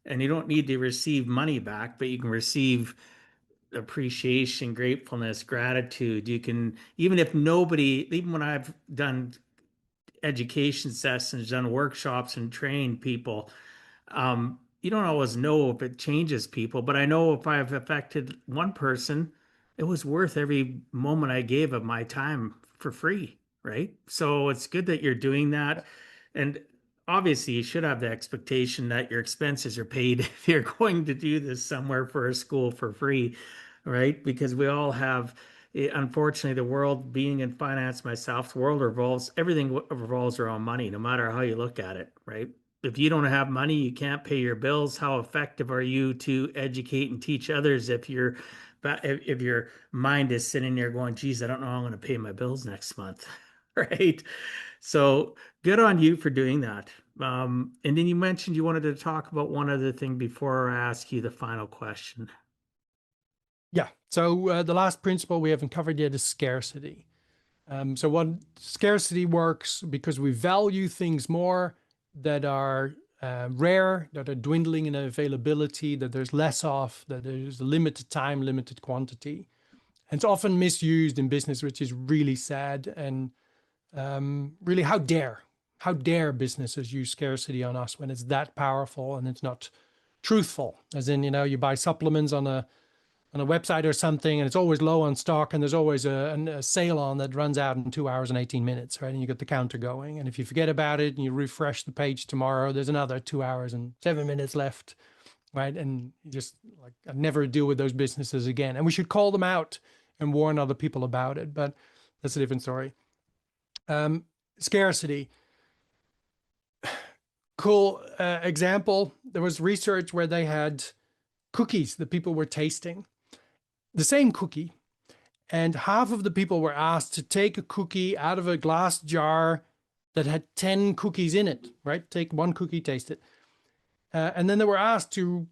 and you don't need to receive money back, but you can receive appreciation, gratefulness, gratitude. You can, even when I've done education sessions, done workshops and trained people, you don't always know if it changes people, but I know if I've affected one person, it was worth every moment I gave of my time for free, right? So it's good that you're doing that. And obviously, you should have the expectation that your expenses are paid if you're going to do this somewhere for a school for free, right? Because we all have, unfortunately, the world, being in finance myself, the world everything revolves around money, no matter how you look at it, right? If you don't have money, you can't pay your bills. How effective are you to educate and teach others if your mind is sitting there going, geez, I don't know how I'm going to pay my bills next month, right? So good on you for doing that. And then you mentioned you wanted to talk about one other thing before I ask you the final question. Yeah. So the last principle we haven't covered yet is scarcity. So what scarcity works because we value things more that are rare, that are dwindling in availability, that there's less of, that there's a limited time, limited quantity. And it's often misused in business, which is really sad. And really, how dare businesses use scarcity on us when it's that powerful and it's not truthful? As in, you buy supplements on a website or something, and it's always low on stock, and there's always a sale on that runs out in 2 hours and 18 minutes, right? And you get the counter going. And if you forget about it and you refresh the page tomorrow, there's another 2 hours and 7 minutes left, right? And you just I'd never deal with those businesses again. And we should call them out and warn other people about it, but that's a different story. Scarcity. Cool example. There was research where they had cookies that people were tasting. The same cookie, and half of the people were asked to take a cookie out of a glass jar that had 10 cookies in it, right? Take one cookie, taste it. And then they were asked to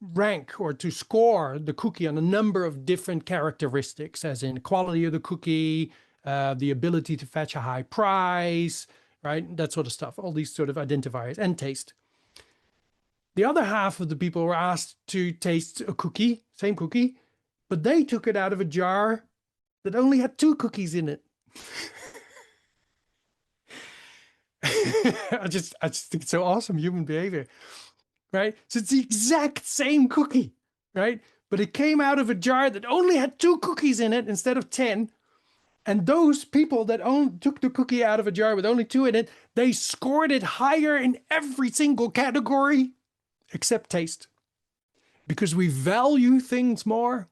rank or to score the cookie on a number of different characteristics, as in quality of the cookie, the ability to fetch a high price, right? That sort of stuff, all these sort of identifiers, and taste. The other half of the people were asked to taste a cookie, same cookie, but they took it out of a jar that only had 2 cookies in it. I just think it's so awesome, human behavior, right? So it's the exact same cookie, right? But it came out of a jar that only had 2 cookies in it instead of 10. And those people that took the cookie out of a jar with only 2 in it, they scored it higher in every single category except taste. Because we value things more,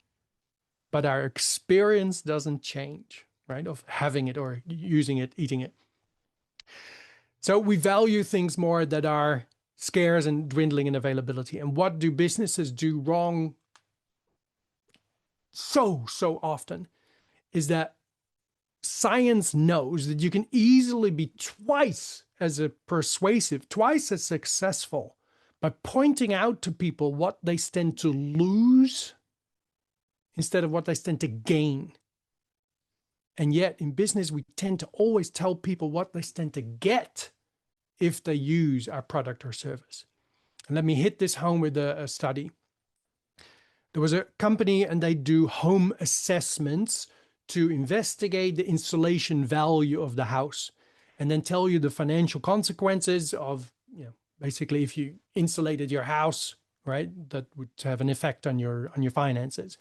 but our experience doesn't change, right? Of having it or using it, eating it. So we value things more that are scarce and dwindling in availability. And what do businesses do wrong so often is that science knows that you can easily be twice as persuasive, twice as successful by pointing out to people what they stand to lose instead of what they stand to gain. And yet in business, we tend to always tell people what they stand to get if they use our product or service. And let me hit this home with a study. There was a company and they do home assessments to investigate the insulation value of the house and then tell you the financial consequences of, basically if you insulated your house, right, that would have an effect on your finances.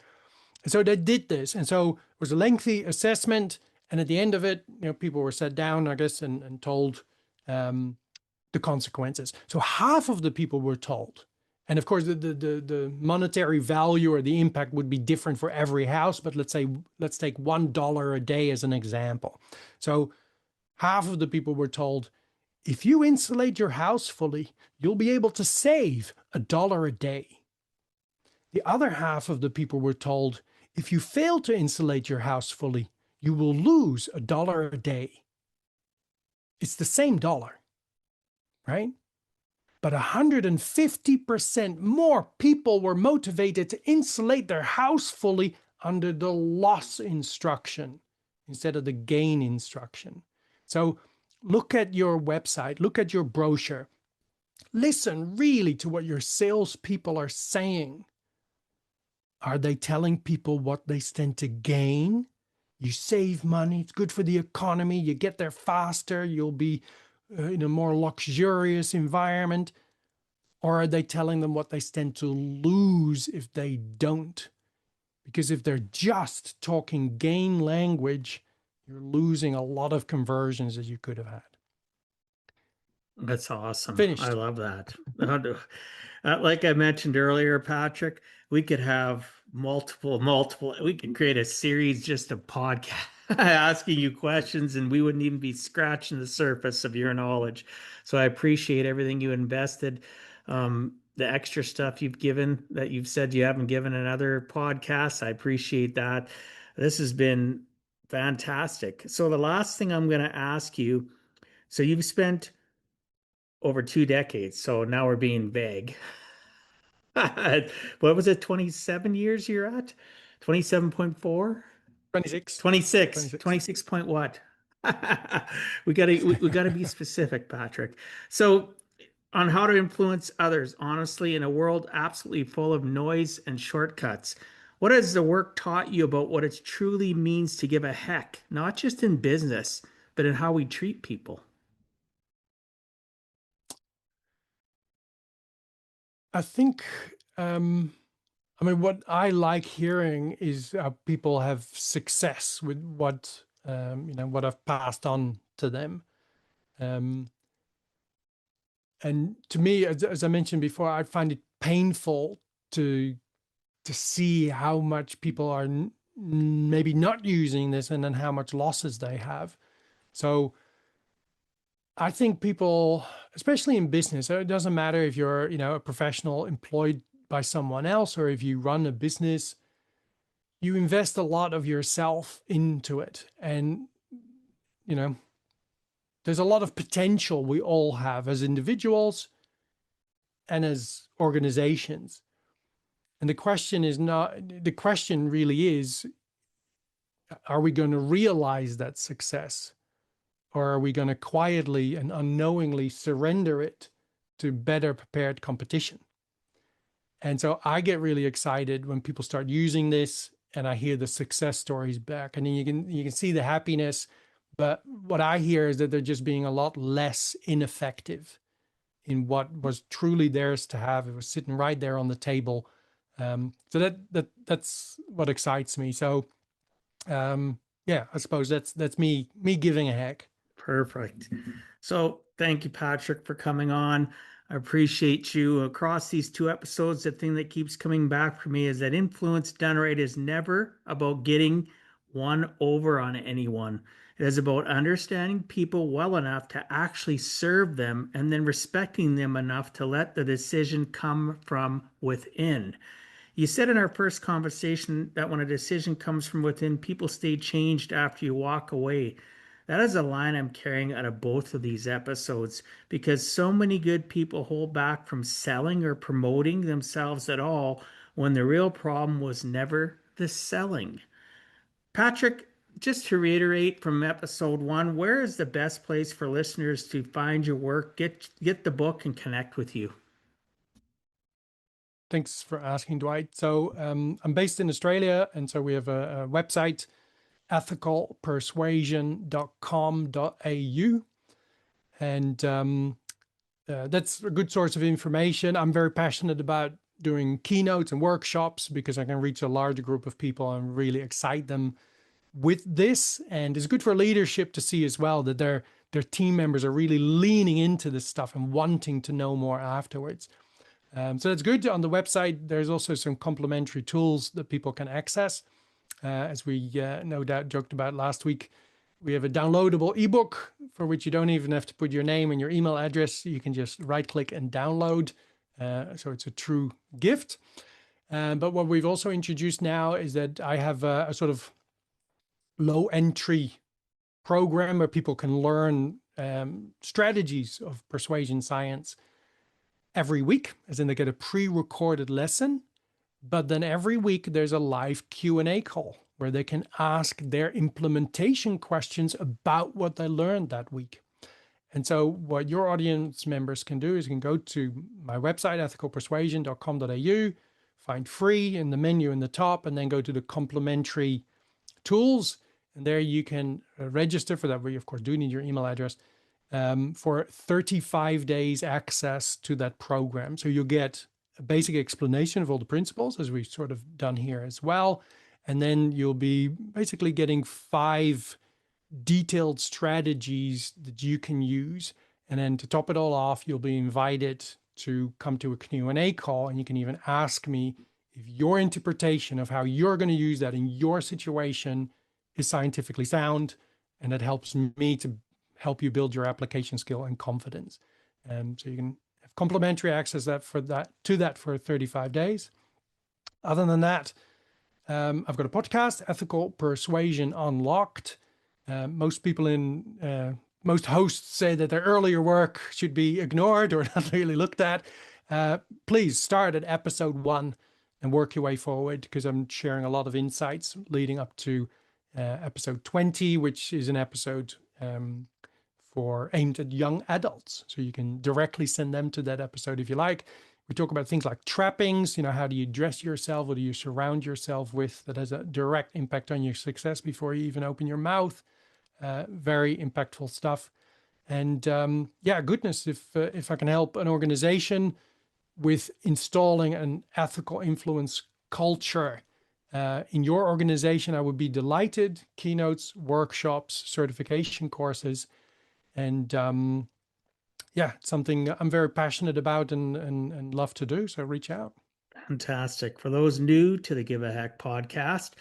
And so they did this. And so it was a lengthy assessment. And at the end of it, people were sat down, I guess, and told the consequences. So half of the people were told. And of course, the monetary value or the impact would be different for every house. But let's take $1 a day as an example. So half of the people were told, if you insulate your house fully, you'll be able to save $1 a day. The other half of the people were told, if you fail to insulate your house fully, you will lose $1 a day. It's the same dollar, right? But 150% more people were motivated to insulate their house fully under the loss instruction instead of the gain instruction. So look at your website, look at your brochure. Listen really to what your salespeople are saying. Are they telling people what they stand to gain? You save money, it's good for the economy, you get there faster, you'll be in a more luxurious environment. Or are they telling them what they stand to lose if they don't? Because if they're just talking gain language, you're losing a lot of conversions that you could have had. That's awesome. Finished. I love that. Like I mentioned earlier, Patrick, we could have multiple, we could create a series just of podcasts asking you questions, and we wouldn't even be scratching the surface of your knowledge. So I appreciate everything you invested. The extra stuff you've given that you've said you haven't given in other podcasts. I appreciate that. This has been fantastic. So the last thing I'm going to ask you, so you've spent over 2 decades. So now we're being vague. What was it? 27 years you're at? 27.4? 26. 26 point what? we gotta be specific, Patrick. So on how to influence others, honestly, in a world absolutely full of noise and shortcuts, what has the work taught you about what it truly means to give a heck, not just in business, but in how we treat people? I think, what I like hearing is how people have success with what I've passed on to them. And to me, as I mentioned before, I find it painful to see how much people are maybe not using this and then how much losses they have. So I think people, especially in business, it doesn't matter if you're, a professional employed by someone else or if you run a business, you invest a lot of yourself into it. And, there's a lot of potential we all have as individuals and as organizations. And the question really is, are we going to realize that success? Or are we going to quietly and unknowingly surrender it to better prepared competition? And so I get really excited when people start using this and I hear the success stories back. And then you can see the happiness. But what I hear is that they're just being a lot less ineffective in what was truly theirs to have. It was sitting right there on the table. So that's what excites me. So I suppose that's me giving a heck. Perfect. So thank you, Patrick, for coming on. I appreciate you. Across these 2 episodes, the thing that keeps coming back for me is that influence done right is never about getting one over on anyone. It is about understanding people well enough to actually serve them and then respecting them enough to let the decision come from within. You said in our first conversation that when a decision comes from within, people stay changed after you walk away. That is a line I'm carrying out of both of these episodes because so many good people hold back from selling or promoting themselves at all when the real problem was never the selling. Patrick, just to reiterate from episode 1, where is the best place for listeners to find your work, get the book, and connect with you? Thanks for asking, Dwight. So I'm based in Australia, and so we have a website, ethicalpersuasion.com.au, and that's a good source of information. I'm very passionate about doing keynotes and workshops because I can reach a larger group of people and really excite them with this. And it's good for leadership to see as well that their team members are really leaning into this stuff and wanting to know more afterwards. So that's good. On the website, there's also some complementary tools that people can access. As we no doubt joked about last week, we have a downloadable ebook for which you don't even have to put your name and your email address. You can just right-click and download. So it's a true gift. But what we've also introduced now is that I have a sort of low entry program where people can learn strategies of persuasion science every week, as in they get a pre-recorded lesson, but then every week there's a live Q&A call where they can ask their implementation questions about what they learned that week. And so what your audience members can do is you can go to my website, ethicalpersuasion.com.au, find free in the menu in the top, and then go to the complementary tools. And there you can register for that. We, of course, do need your email address for 35 days access to that program. So you'll get a basic explanation of all the principles, as we've sort of done here as well. And then you'll be basically getting 5 detailed strategies that you can use. And then to top it all off, you'll be invited to come to a Q&A call, and you can even ask me if your interpretation of how you're going to use that in your situation is scientifically sound, and that helps me to help you build your application skill and confidence. So you can have complimentary access to that for 35 days. Other than that, I've got a podcast, Ethical Persuasion Unlocked. Most hosts say that their earlier work should be ignored or not really looked at. Please start at episode 1 and work your way forward, because I'm sharing a lot of insights leading up to episode 20, which is an episode aimed at young adults. So you can directly send them to that episode if you like. We talk about things like trappings, how do you dress yourself? What do you surround yourself with that has a direct impact on your success before you even open your mouth? Very impactful stuff. And goodness, if I can help an organization with installing an ethical influence culture in your organization, I would be delighted. Keynotes, workshops, certification courses, and something I'm very passionate about and love to do. So reach out. Fantastic. For those new to the Give a Heck podcast,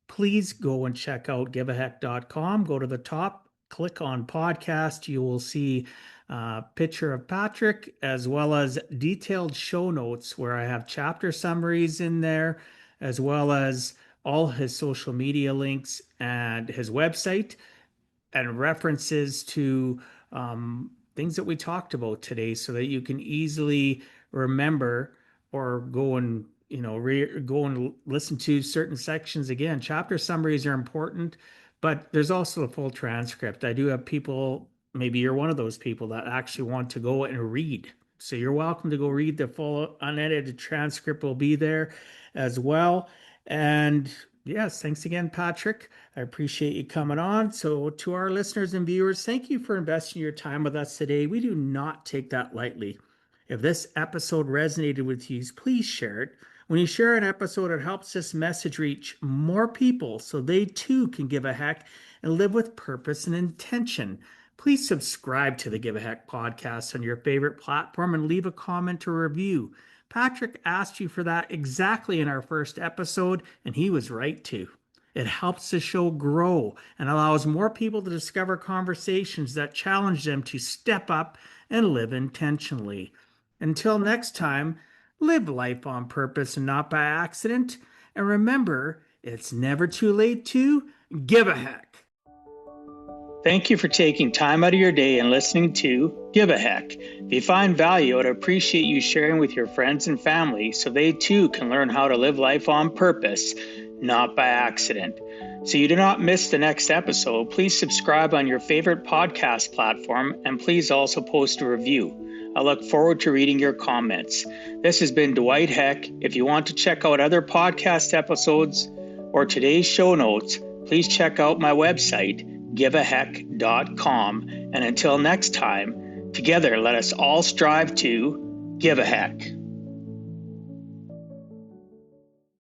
please go and check out giveaheck.com. Go to the top, click on podcast. You will see a picture of Patrick, as well as detailed show notes where I have chapter summaries in there, as well as all his social media links and his website, and references to things that we talked about today, so that you can easily remember or go and go and listen to certain sections again. Chapter summaries are important, but there's also a full transcript. I do have people, maybe you're one of those people, that actually want to go and read. So you're welcome to go read. The full unedited transcript will be there as well. And yes, thanks again, Patrick. I appreciate you coming on. So to our listeners and viewers, thank you for investing your time with us today. We do not take that lightly. If this episode resonated with you, please share it. When you share an episode, it helps this message reach more people so they too can give a heck and live with purpose and intention. Please subscribe to the Give a Heck podcast on your favorite platform and leave a comment or review. Patrick asked you for that exactly in our first episode, and he was right too. It helps the show grow and allows more people to discover conversations that challenge them to step up and live intentionally. Until next time, live life on purpose and not by accident. And remember, it's never too late to give a heck. Thank you for taking time out of your day and listening to Give a Heck. If you find value, I'd appreciate you sharing with your friends and family so they too can learn how to live life on purpose, not by accident. So you do not miss the next episode, please subscribe on your favorite podcast platform and please also post a review. I look forward to reading your comments. This has been Dwight Heck. If you want to check out other podcast episodes or today's show notes, please check out my website, giveaheck.com. And until next time, together let us all strive to give a heck.